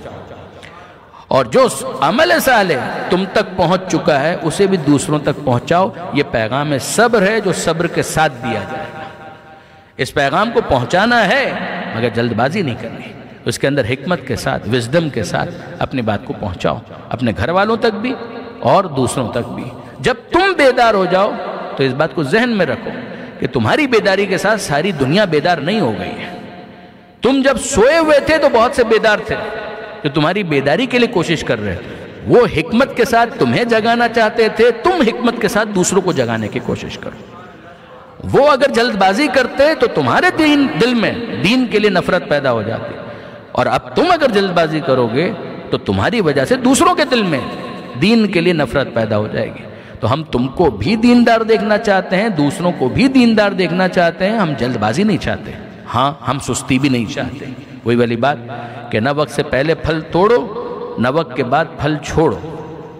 اور جو عمل صالح تم تک پہنچ چکا ہے اسے بھی دوسروں تک پہنچاؤ۔ یہ پیغام صبر ہے جو صبر کے ساتھ دیا جائے گا۔ اس پیغام کو پہنچانا ہے مگر جلد بازی نہیں کرنی، اس کے اندر حکمت کے ساتھ، وزڈم کے ساتھ اپنی بات کو پہنچاؤ، اپنے گھر والوں تک بھی اور دوسروں تک بھی۔ جب تم بیدار ہو جاؤ تو اس بات کو ذہن میں رکھو کہ تمہاری بیداری کے ساتھ ساری دنیا بیدار نہیں ہو گئی ہے۔ تم جب سوئے ہوئے تھے تو بہت سے بیدار تھے جو تمہاری بیداری کے لیے کوشش کر رہے تھے، وہ حکمت کے ساتھ تمہیں جگانا چاہتے تھے، تم حکمت کے ساتھ دوسروں کو جگانے کی کوشش کرو۔ وہ اگر جلد بازی کرتے تو تمہارے دل میں دین کے لیے نفرت پیدا ہو جاتی، اور اب تم اگر جلد بازی کرو گے تو تمہاری وجہ سے دوسروں کے دل میں دین کے لیے نفرت پیدا ہو جائے گی۔ تو ہم تم کو بھی دیندار دیکھنا چاہتے ہیں، دوسروں کو بھی دیندار دیکھنا چاہتے ہیں، ہم جلد بازی نہیں چاہتے، ہاں ہم سستی بھی نہیں چاہتے۔ وہی والی بات کہ نہ وقت سے پہلے پھل توڑو نہ وقت کے بعد پھل چھوڑو،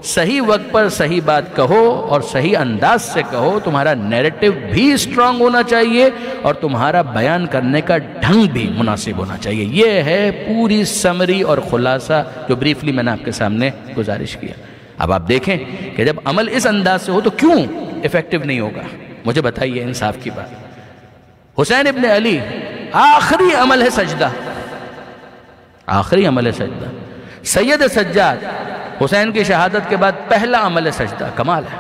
صحیح وقت پر صحیح بات کہو اور صحیح انداز سے کہو۔ تمہارا نیریٹو بھی اسٹرانگ ہونا چاہیے اور تمہارا بیان کرنے کا ڈھنگ بھی مناسب ہونا چاہیے۔ یہ ہے پوری سمری اور خلاصہ جو بریفلی میں نے آپ کے سامنے گزارش کیا۔ اب آپ دیکھیں کہ جب عمل اس انداز سے ہو تو کیوں ایفیکٹو نہیں ہوگا؟ مجھے بتائیے انصاف کی بات۔ حسین ابن علی آخری عمل ہے سجدہ، آخری عمل ہے سجدہ۔ سید سجاد حسین کی شہادت کے بعد پہلا عمل سجدہ، کمال ہے۔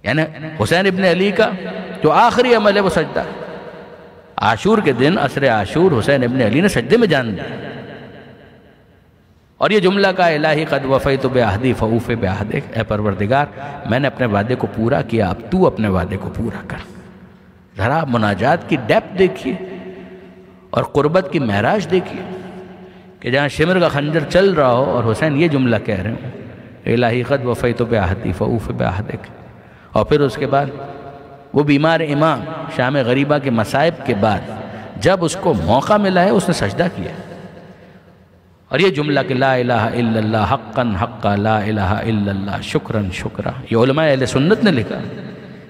یعنی حسین ابن علی کا جو آخری عمل ہے وہ سجدہ۔ عاشور کے دن عصر عاشور حسین ابن علی نے سجدے میں جان دیا، اور یہ جملہ کا الہی قد وفیت بعہدی فاوف بعہدک، اے پروردگار میں نے اپنے وعدے کو پورا کیا، اب تو اپنے وعدے کو پورا کر۔ ذرا مناجات کی ڈیپتھ دیکھیے اور قربت کی معراج دیکھیے کہ جہاں شمر کا خنجر چل رہا ہو اور حسین یہ جملہ کہہ رہے ہوں، الہی قد وفیت بعہدی فاوف بعہدک، اور پھر اس کے بعد وہ بیمار امام شام غریبہ کے مصائب کے بعد جب اس کو موقع ملا ہے اس نے سجدہ کیا، اور یہ جملہ کہ لا الہ الا اللہ حقا حقا لا الہ الا اللہ شکرا شکرا، یہ علماء اہل سنت نے لکھا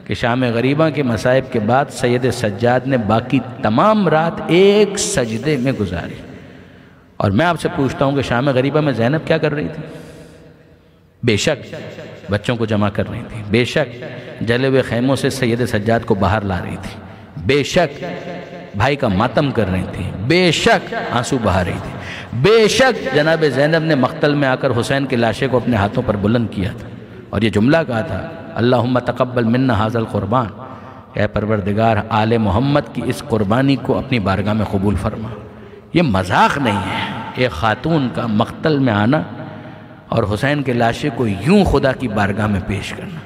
کہ شام غریبہ کے مصائب کے بعد سید سجاد نے باقی تمام رات ایک سجدے میں گزاری۔ اور میں آپ سے پوچھتا ہوں کہ شام غریبہ میں زینب کیا کر رہی تھی؟ بے شک بچوں کو جمع کر رہی تھی، بے شک جلے ہوئے خیموں سے سید سجاد کو باہر لا رہی تھی، بے شک بھائی کا ماتم کر رہی تھی، بے شک آنسو بہا رہی تھی، بے شک جناب زینب نے مقتل میں آ کر حسین کی لاشے کو اپنے ہاتھوں پر بلند کیا تھا، اور یہ جملہ کہا تھا اللہم تقبل منا ھذا القربان، اے پروردگار آل محمد کی اس قربانی کو اپنی بارگاہ میں قبول فرما۔ یہ مذاق نہیں ہے، ایک خاتون کا مقتل میں آنا اور حسین کے لاشے کو یوں خدا کی بارگاہ میں پیش کرنا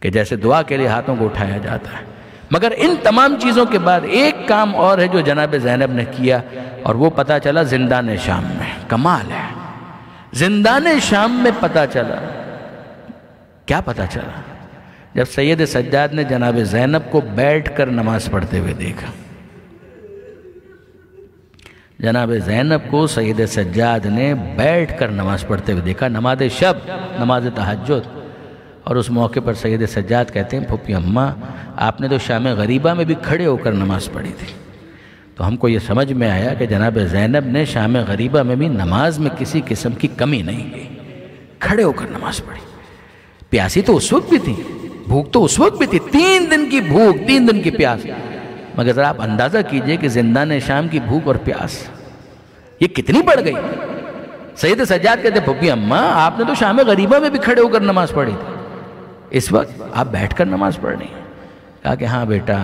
کہ جیسے دعا کے لیے ہاتھوں کو اٹھایا جاتا ہے۔ مگر ان تمام چیزوں کے بعد ایک کام اور ہے جو جناب زینب نے کیا، اور وہ پتہ چلا زندان شام میں۔ کمال ہے، زندان شام میں پتہ چلا۔ کیا پتہ چلا؟ جب سید سجاد نے جناب زینب کو بیٹھ کر نماز پڑھتے ہوئے دیکھا، جناب زینب کو سید سجاد نے بیٹھ کر نماز پڑھتے ہوئے دیکھا، نماز شب، نماز تہجد۔ اور اس موقع پر سید سجاد کہتے ہیں پھوپھی اماں آپ نے تو شام غریبہ میں بھی کھڑے ہو کر نماز پڑھی تھی، تو ہم کو یہ سمجھ میں آیا کہ جناب زینب نے شام غریبہ میں بھی نماز میں کسی قسم کی کمی نہیں کی، کھڑے ہو کر نماز پڑھی۔ پیاسی تو اس وقت بھی تھی، بھوک تو اس وقت بھی تھی، 3 دن کی بھوک، 3 دن کی پیاس۔ مگر ذرا آپ اندازہ کیجئے کہ زندان شام کی بھوک اور پیاس یہ کتنی بڑھ گئی۔ سید سجاد کہتے پھوپھی اماں آپ نے تو شام غریبہ میں بھی کھڑے ہو کر نماز پڑھی تھی، اس وقت آپ بیٹھ کر نماز پڑھ رہی ہیں۔ کہا کہ ہاں بیٹا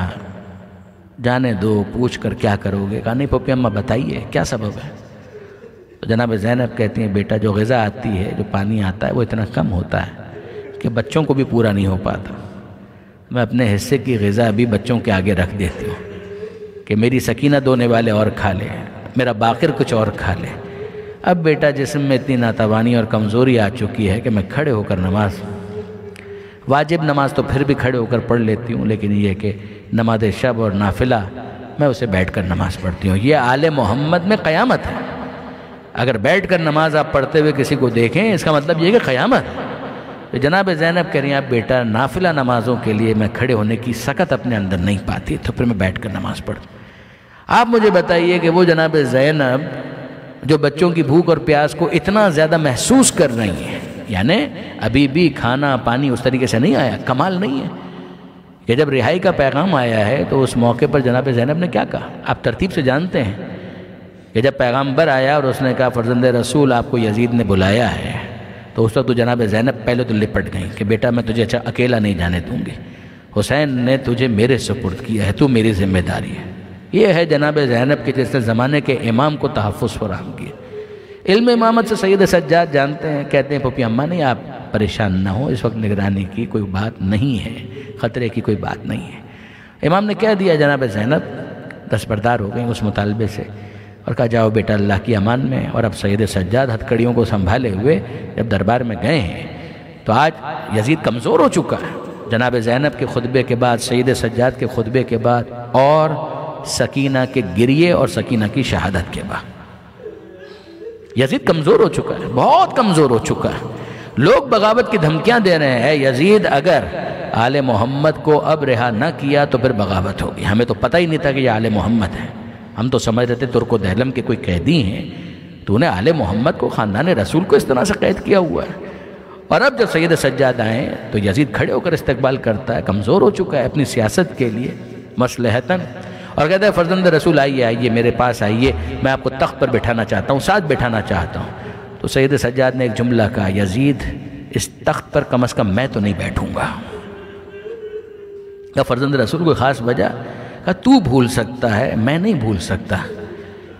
جانے دو، پوچھ کر کیا کرو گے؟ کہا نہیں پھوپھی اماں بتائیے کیا سبب ہے؟ تو جناب زینب کہتی ہیں بیٹا جو غذا آتی ہے، جو پانی آتا ہے وہ اتنا کم ہوتا ہے کہ بچوں کو بھی پورا نہیں ہو پاتا۔ میں اپنے حصے کی غذا بھی بچوں کے آگے رکھ دیتی ہوں کہ میری سکینہ دونے والے اور کھا لے، میرا باقر کچھ اور کھا لے۔ اب بیٹا جسم میں اتنی ناتوانی اور کمزوری آ چکی ہے کہ میں کھڑے ہو کر نماز، واجب نماز تو پھر بھی کھڑے ہو کر پڑھ لیتی ہوں، لیکن یہ کہ نماز شب اور نافلہ میں اسے بیٹھ کر نماز پڑھتی ہوں۔ یہ آل محمد میں قیامت ہے۔ اگر بیٹھ کر نماز آپ پڑھتے ہوئے کسی کو دیکھیں اس کا مطلب یہ کہ قیامت ہے۔ تو جناب زینب کہہ رہی ہیں اب بیٹا نافلہ نمازوں کے لیے میں کھڑے ہونے کی سکت اپنے اندر نہیں پاتی، تو پھر میں بیٹھ کر نماز پڑھتی۔ آپ مجھے بتائیے کہ وہ جناب زینب جو بچوں کی بھوک اور پیاس کو اتنا زیادہ محسوس کر رہی ہیں، یعنی ابھی بھی کھانا پانی اس طریقے سے نہیں آیا، کمال نہیں ہے کہ جب رہائی کا پیغام آیا ہے تو اس موقع پر جناب زینب نے کیا کہا؟ آپ ترتیب سے جانتے ہیں کہ جب پیغامبر آیا اور اس نے کہا فرزند رسول آپ کو یزید نے بلایا ہے، تو اس وقت تو جناب زینب پہلے تو لپٹ گئیں کہ بیٹا میں تجھے اکیلا نہیں جانے دوں گی، حسین نے تجھے میرے سپرد کیا ہے، تو میری ذمہ داری ہے۔ یہ ہے جناب زینب کے جس نے زمانے کے امام کو تحفظ فراہم کیا۔ علم امامت سے سید سجاد جانتے ہیں، کہتے ہیں پھوپھی اماں نہیں آپ پریشان نہ ہو، اس وقت نگرانی کی کوئی بات نہیں ہے، خطرے کی کوئی بات نہیں ہے۔ امام نے کہہ دیا، جناب زینب دستبردار ہو گئیں اس مطالبے سے اور کہا جاؤ بیٹا اللہ کی امان میں۔ اور اب سید سجاد ہتھکڑیوں کو سنبھالے ہوئے جب دربار میں گئے ہیں تو آج یزید کمزور ہو چکا ہے۔ جناب زینب کے خطبے کے بعد، سید سجاد کے خطبے کے بعد اور سکینہ کے گریے اور سکینہ کی شہادت کے بعد یزید کمزور ہو چکا ہے، بہت کمزور ہو چکا ہے۔ لوگ بغاوت کی دھمکیاں دے رہے ہیں، یزید اگر آل محمد کو اب رہا نہ کیا تو پھر بغاوت ہوگی۔ ہمیں تو پتہ ہی نہیں تھا کہ یہ آل محمد ہے، ہم تو سمجھ رہے تھے ترک و دہلم کے کوئی قیدی ہیں، تو نے آل محمد کو، خاندان رسول کو اس طرح سے قید کیا ہوا ہے۔ اور اب جب سید سجاد آئیں تو یزید کھڑے ہو کر استقبال کرتا ہے، کمزور ہو چکا ہے اپنی سیاست کے لیے مصلحتاً، اور کہتا ہے فرزند رسول آئیے آئیے میرے پاس آئیے، میں آپ کو تخت پر بٹھانا چاہتا ہوں، ساتھ بٹھانا چاہتا ہوں۔ تو سید سجاد نے ایک جملہ کہا، یزید اس تخت پر کم از کم میں تو نہیں بیٹھوں گا۔ کہا فرزند رسول کوئی خاص وجہ؟ کہا تو بھول سکتا ہے، میں نہیں بھول سکتا۔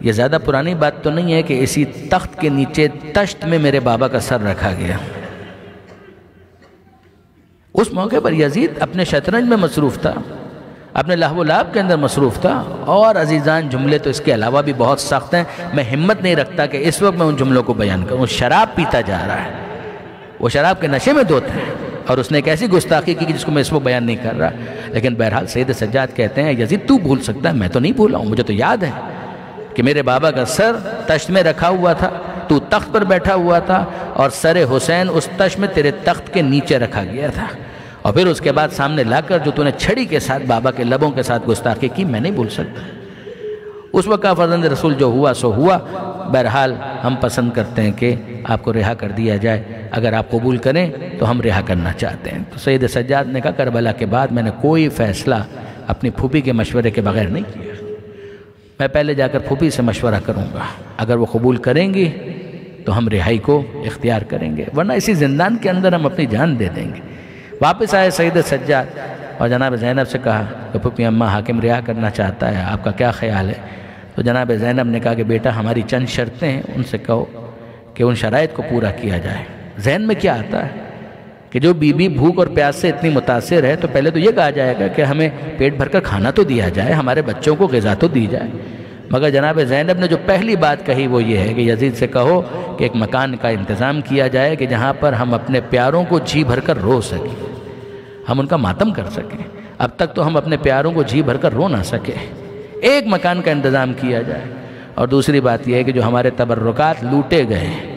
یہ زیادہ پرانی بات تو نہیں ہے کہ اسی تخت کے نیچے تشت میں میرے بابا کا سر رکھا گیا۔ اس موقع پر یزید اپنے شطرنج میں مصروف تھا، اپنے لہو و لعب کے اندر مصروف تھا، اور عزیزان جملے تو اس کے علاوہ بھی بہت سخت ہیں، میں ہمت نہیں رکھتا کہ اس وقت میں ان جملوں کو بیان کروں۔ شراب پیتا جا رہا ہے، وہ شراب کے نشے میں دھوتا ہے، اور اس نے ایک ایسی گستاخی کی جس کو میں اس وقت بیان نہیں کر رہا، لیکن بہرحال سید سجاد کہتے ہیں یزید تو بھول سکتا ہے، میں تو نہیں بھولا ہوں، مجھے تو یاد ہے کہ میرے بابا کا سر تشت میں رکھا ہوا تھا، تو تخت پر بیٹھا ہوا تھا، اور سر حسین اس تشت میں تیرے تخت کے نیچے رکھا گیا تھا، اور پھر اس کے بعد سامنے لا کر جو تو نے چھڑی کے ساتھ بابا کے لبوں کے ساتھ گستاخی کی، میں نہیں بھول سکتا۔ اس وقت کا فرزند رسول جو ہوا سو ہوا، بہرحال ہم پسند کرتے ہیں کہ آپ کو رہا کر دیا جائے، اگر آپ قبول کریں تو ہم رہا کرنا چاہتے ہیں۔ تو سید سجاد نے کہا کربلا کے بعد میں نے کوئی فیصلہ اپنی پھوپھی کے مشورے کے بغیر نہیں کیا، میں پہلے جا کر پھوپھی سے مشورہ کروں گا، اگر وہ قبول کریں گی تو ہم رہائی کو اختیار کریں گے، ورنہ اسی زندان کے اندر ہم اپنی جان دے دیں گے۔ واپس آئے سید سجاد اور جناب زینب سے کہا کہ پھپھی اماں حاکم رہا کرنا چاہتا ہے، آپ کا کیا خیال ہے؟ تو جناب زینب نے کہا کہ بیٹا ہماری چند شرطیں ہیں، ان سے کہو کہ ان شرائط کو پورا کیا جائے۔ ذہن میں کیا آتا ہے کہ جو بی بی بھوک اور پیاس سے اتنی متاثر ہے تو پہلے تو یہ کہا جائے گا کہ ہمیں پیٹ بھر کر کھانا تو دیا جائے، ہمارے بچوں کو غذا تو دی جائے۔ مگر جناب زینب نے جو پہلی بات کہی وہ یہ ہے کہ یزید سے کہو کہ ایک مکان کا انتظام کیا جائے کہ جہاں پر ہم اپنے پیاروں کو جی بھر کر رو سکیں، ہم ان کا ماتم کر سکیں۔ اب تک تو ہم اپنے پیاروں کو جی بھر کر رو نہ سکے، ایک مکان کا انتظام کیا جائے۔ اور دوسری بات یہ ہے کہ جو ہمارے تبرکات لوٹے گئے ہیں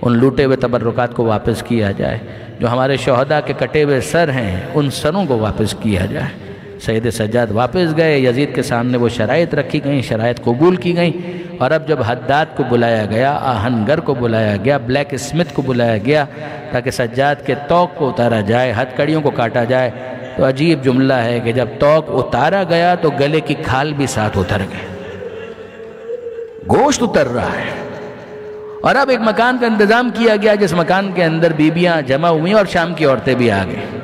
ان لوٹے ہوئے تبرکات کو واپس کیا جائے، جو ہمارے شہداء کے کٹے ہوئے سر ہیں ان سروں کو واپس کیا جائے۔ سید سجاد واپس گئے، یزید کے سامنے وہ شرائط رکھی گئیں، شرائط قبول کی گئیں، اور اب جب حداد کو بلایا گیا، آہنگر کو بلایا گیا، بلیک اسمتھ کو بلایا گیا تاکہ سجاد کے توق کو اتارا جائے، ہتھ کڑیوں کو کاٹا جائے، تو عجیب جملہ ہے کہ جب توق اتارا گیا تو گلے کی کھال بھی ساتھ اتر گئے، گوشت اتر رہا ہے۔ اور اب ایک مکان کا انتظام کیا گیا جس مکان کے اندر بیبیاں جمع ہوئیں اور شام کی عورتیں بھی آ گئیں،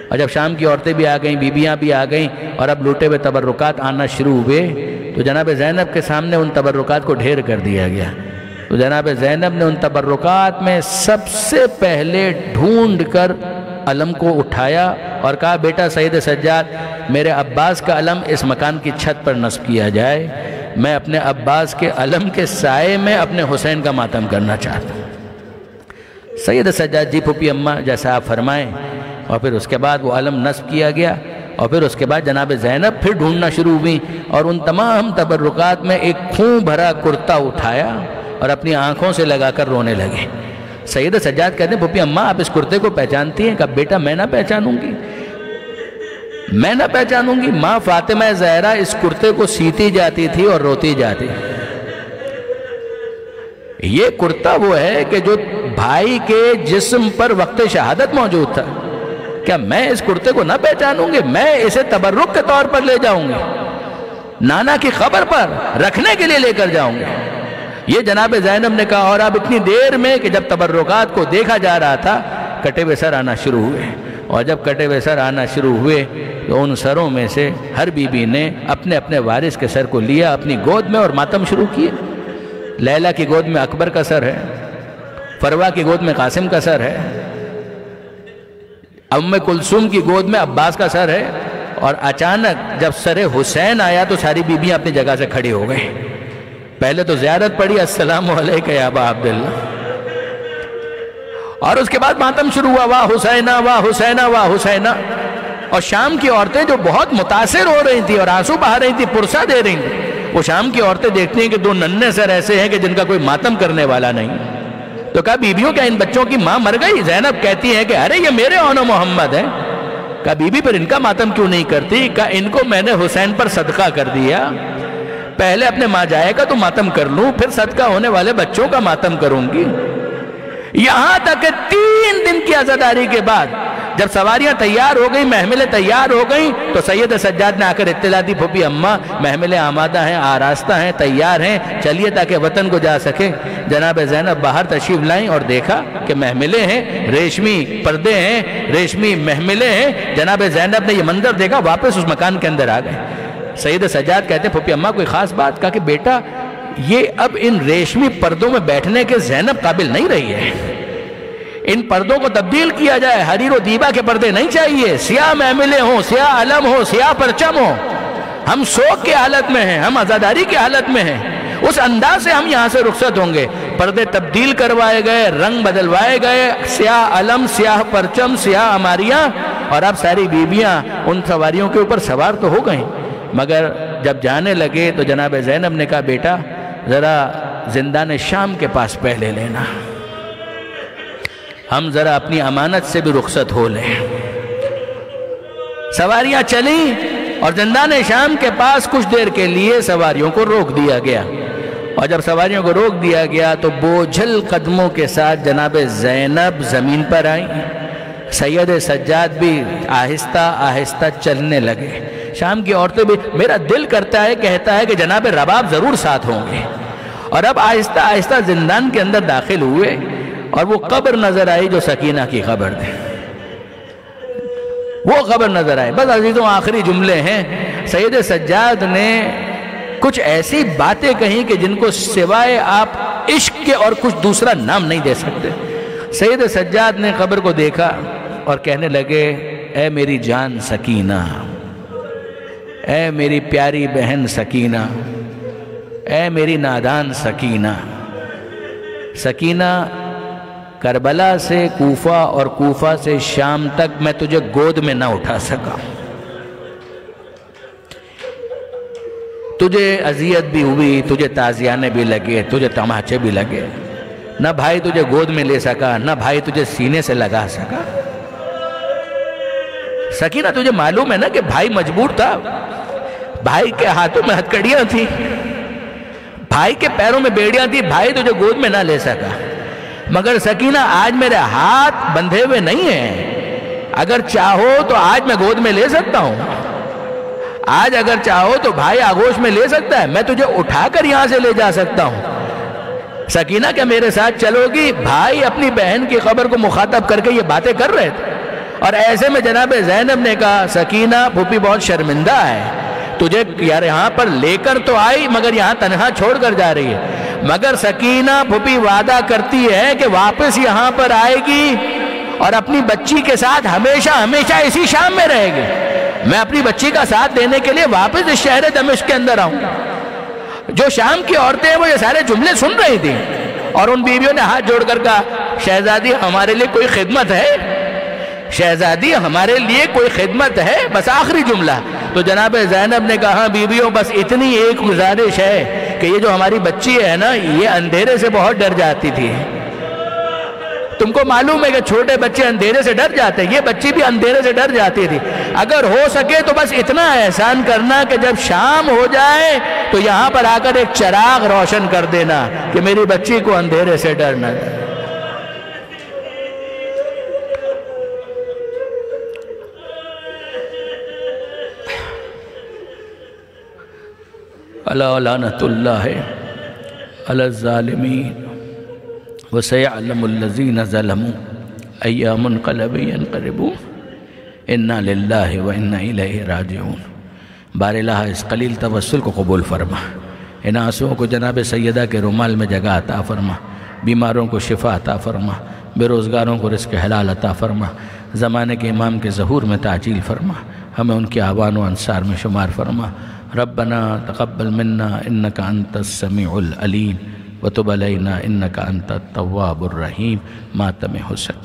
اور جب شام کی عورتیں بھی آ گئیں، بیبیاں بھی آ گئیں، اور اب لوٹے ہوئے تبرکات آنا شروع ہوئے، تو جناب زینب کے سامنے ان تبرکات کو ڈھیر کر دیا گیا۔ تو جناب زینب نے ان تبرکات میں سب سے پہلے ڈھونڈ کر علم کو اٹھایا اور کہا بیٹا سید سجاد میرے عباس کا علم اس مکان کی چھت پر نصب کیا جائے، میں اپنے عباس کے علم کے سائے میں اپنے حسین کا ماتم کرنا چاہتا ہوں۔ سید سجاد جی پھپھی اماں جیسا آپ فرمائیں، اور پھر اس کے بعد وہ علم نصب کیا گیا، اور پھر اس کے بعد جناب زینب پھر ڈھونڈنا شروع ہوئی اور ان تمام تبرکات میں ایک خون بھرا کرتا اٹھایا اور اپنی آنکھوں سے لگا کر رونے لگے۔ سید سجاد کہتے ہیں پھپھی اماں آپ اس کرتے کو پہچانتی ہیں؟ کہا بیٹا میں نہ پہچانوں گی، میں نہ پہچانوں گی، ماں فاطمہ زہرا اس کرتے کو سیتی جاتی تھی اور روتی جاتی۔ یہ کرتا وہ ہے کہ جو بھائی کے جسم پر وقت شہادت موجود تھا، کیا میں اس کرتے کو نہ پہچانوں گی؟ میں اسے تبرک کے طور پر لے جاؤں گی، نانا کی خبر پر رکھنے کے لیے لے کر جاؤں گی۔ یہ جناب زینب نے کہا، اور اب اتنی دیر میں کہ جب تبرکات کو دیکھا جا رہا تھا کٹے ہوئے سر آنا شروع ہوئے، اور جب کٹے ہوئے سر آنا شروع ہوئے تو ان سروں میں سے ہر بی بی نے اپنے اپنے وارث کے سر کو لیا اپنی گود میں اور ماتم شروع کیے۔ لیلہ کی گود میں اکبر کا سر ہے، فروا کی گود میں قاسم کا سر ہے، ام کلثوم کی گود میں عباس کا سر ہے، اور اچانک جب سر حسین آیا تو ساری بیبیاں اپنی جگہ سے کھڑی ہو گئیں۔ پہلے تو زیارت پڑھی السلام علیکہ یا ابا عبداللہ، اور اس کے بعد ماتم شروع ہوا واہ حسینہ واہ حسینہ واہ حسینہ، اور شام کی عورتیں جو بہت متاثر ہو رہی تھی اور آنسو بہا رہی تھی، پرسہ دے رہی تھی، وہ شام کی عورتیں دیکھتی ہیں کہ دو ننھے سر ایسے ہیں کہ جن کا کوئی ماتم کرنے والا نہیں، تو کہا بیبیوں کیا ان بچوں کی ماں مر گئی؟ زینب کہتی ہے کہ ارے یہ میرے اون و محمد ہیں۔ کہا بی بی پر ان کا ماتم کیوں نہیں کرتی؟ کہا ان کو میں نے حسین پر صدقہ کر دیا، پہلے اپنے ماں جائے کا تو ماتم کر لوں، پھر صدقہ ہونے والے بچوں کا ماتم کروں گی۔ یہاں تک کہ 3 دن کی عزاداری کے بعد جب سواریاں تیار ہو گئیں، محملیں تیار ہو گئیں، تو سید سجاد نے آ کر اطلاع دی پھپھی اماں محملیں آمادہ ہیں، آراستہ ہیں، تیار ہیں، چلیے تاکہ وطن کو جا سکے۔ جناب زینب باہر تشریف لائیں اور دیکھا کہ محملیں ہیں، ریشمی پردے ہیں، ریشمی محملیں ہیں۔ جناب زینب نے یہ منظر دیکھا، واپس اس مکان کے اندر آ گئے۔ سید سجاد کہتے ہیں پھپھی اماں کوئی خاص بات؟ کہا کہ بیٹا یہ اب ان ریشمی پردوں میں بیٹھنے کے زینب قابل نہیں رہی ہے، ان پردوں کو تبدیل کیا جائے، حریر و دیبا کے پردے نہیں چاہیے، سیاہ محملیں ہوں، سیاہ علم ہو، سیاہ پرچم ہو۔ ہم سوگ کی حالت میں ہیں، ہم عزاداری کی حالت میں ہیں، اس انداز سے ہم یہاں سے رخصت ہوں گے۔ پردے تبدیل کروائے گئے، رنگ بدلوائے گئے، سیاہ علم، سیاہ پرچم، سیاہ عماریاں، اور اب ساری بیبیاں ان سواریوں کے اوپر سوار تو ہو گئیں، مگر جب جانے لگے تو جناب زینب نے کہا بیٹا ذرا زندان شام کے پاس پہلے لینا، ہم ذرا اپنی امانت سے بھی رخصت ہو لیں۔ سواریاں چلیں اور زندان شام کے پاس کچھ دیر کے لیے سواریوں کو روک دیا گیا، اور جب سواریوں کو روک دیا گیا تو بوجھل قدموں کے ساتھ جناب زینب زمین پر آئیں، سید سجاد بھی آہستہ آہستہ چلنے لگے۔ شام کی عورتیں بھی، میرا دل کرتا ہے کہتا ہے کہ جناب رباب ضرور ساتھ ہوں گے، اور اب آہستہ آہستہ زندان کے اندر داخل ہوئے، اور وہ قبر نظر آئی جو سکینہ کی قبر تھی۔ وہ قبر نظر آئے۔ بس عزیزوں آخری جملے ہیں، سید سجاد نے کچھ ایسی باتیں کہیں کہ جن کو سوائے آپ عشق کے اور کچھ دوسرا نام نہیں دے سکتے۔ سید سجاد نے قبر کو دیکھا اور کہنے لگے، اے میری جان سکینہ، اے میری پیاری بہن سکینہ، اے میری نادان سکینہ، سکینہ کربلا سے کوفہ اور کوفہ سے شام تک میں تجھے گود میں نہ اٹھا سکا، تجھے اذیت بھی ہوئی، تجھے تازیانے بھی لگے، تجھے تماچے بھی لگے، نہ بھائی تجھے گود میں لے سکا، نہ بھائی تجھے سینے سے لگا سکا۔ سکینہ تجھے معلوم ہے نا کہ بھائی مجبور تھا، بھائی کے ہاتھوں میں ہتھکڑیاں تھیں، بھائی کے پیروں میں بیڑیاں تھیں، بھائی تجھے گود میں نہ لے سکا، مگر سکینہ آج میرے ہاتھ بندھے ہوئے نہیں ہیں، اگر چاہو تو آج میں گود میں لے سکتا ہوں، آج اگر چاہو تو بھائی آغوش میں لے سکتا ہے، میں تجھے اٹھا کر یہاں سے لے جا سکتا ہوں۔ سکینہ کیا میرے ساتھ چلو گی؟ بھائی اپنی بہن کی خبر کو مخاطب کر کے یہ باتیں کر رہے تھے، اور ایسے میں جناب زینب نے کہا، سکینہ پھوپھی بہت شرمندہ ہے، تجھے یار یہاں پر لے کر تو آئی مگر یہاں تنہا چھوڑ کر جا رہی ہے، مگر سکینہ پھوپھی وعدہ کرتی ہے کہ واپس یہاں پر آئے گی اور اپنی بچی کے ساتھ ہمیشہ ہمیشہ اسی شام میں رہے گی، میں اپنی بچی کا ساتھ دینے کے لیے واپس اس شہر دمشق کے اندر آؤں گا۔ جو شام کی عورتیں ہیں وہ یہ سارے جملے سن رہی تھیں، اور ان بیویوں نے ہاتھ جوڑ کر کہا، شہزادی ہمارے لیے کوئی خدمت ہے؟ شہزادی ہمارے لیے کوئی خدمت ہے؟ بس آخری جملہ۔ تو جناب زینب نے کہا، بیویوں بس اتنی ایک گزارش ہے کہ یہ جو ہماری بچی ہے نا، یہ اندھیرے سے بہت ڈر جاتی تھی، تم کو معلوم ہے کہ چھوٹے بچے اندھیرے سے ڈر جاتے ہیں، یہ بچی بھی اندھیرے سے ڈر جاتی تھی، اگر ہو سکے تو بس اتنا احسان کرنا کہ جب شام ہو جائے تو یہاں پر آ کر ایک چراغ روشن کر دینا کہ میری بچی کو اندھیرے سے ڈر نہ جائے۔ الا لعنت اللہ علی الظالمین وسیعلم الذین ظلموا ای منقلب ینقلبون انا للہ و انا الیہ راجعون۔ بار الہ اس قلیل توسل کو قبول فرما، ان آنسوؤں کو جناب سیدہ کے رومال میں جگہ عطا فرما، بیماروں کو شفا عطا فرما، بے روزگاروں کو رزق حلال عطا فرما، زمانے کے امام کے ظہور میں تعجیل فرما، ہمیں ان کے اعوان و انصار میں شمار فرما۔ ربنا تقبل منا انك انت السميع العليم وتب علينا انك انت التواب الرحيم۔ ماتم حسن۔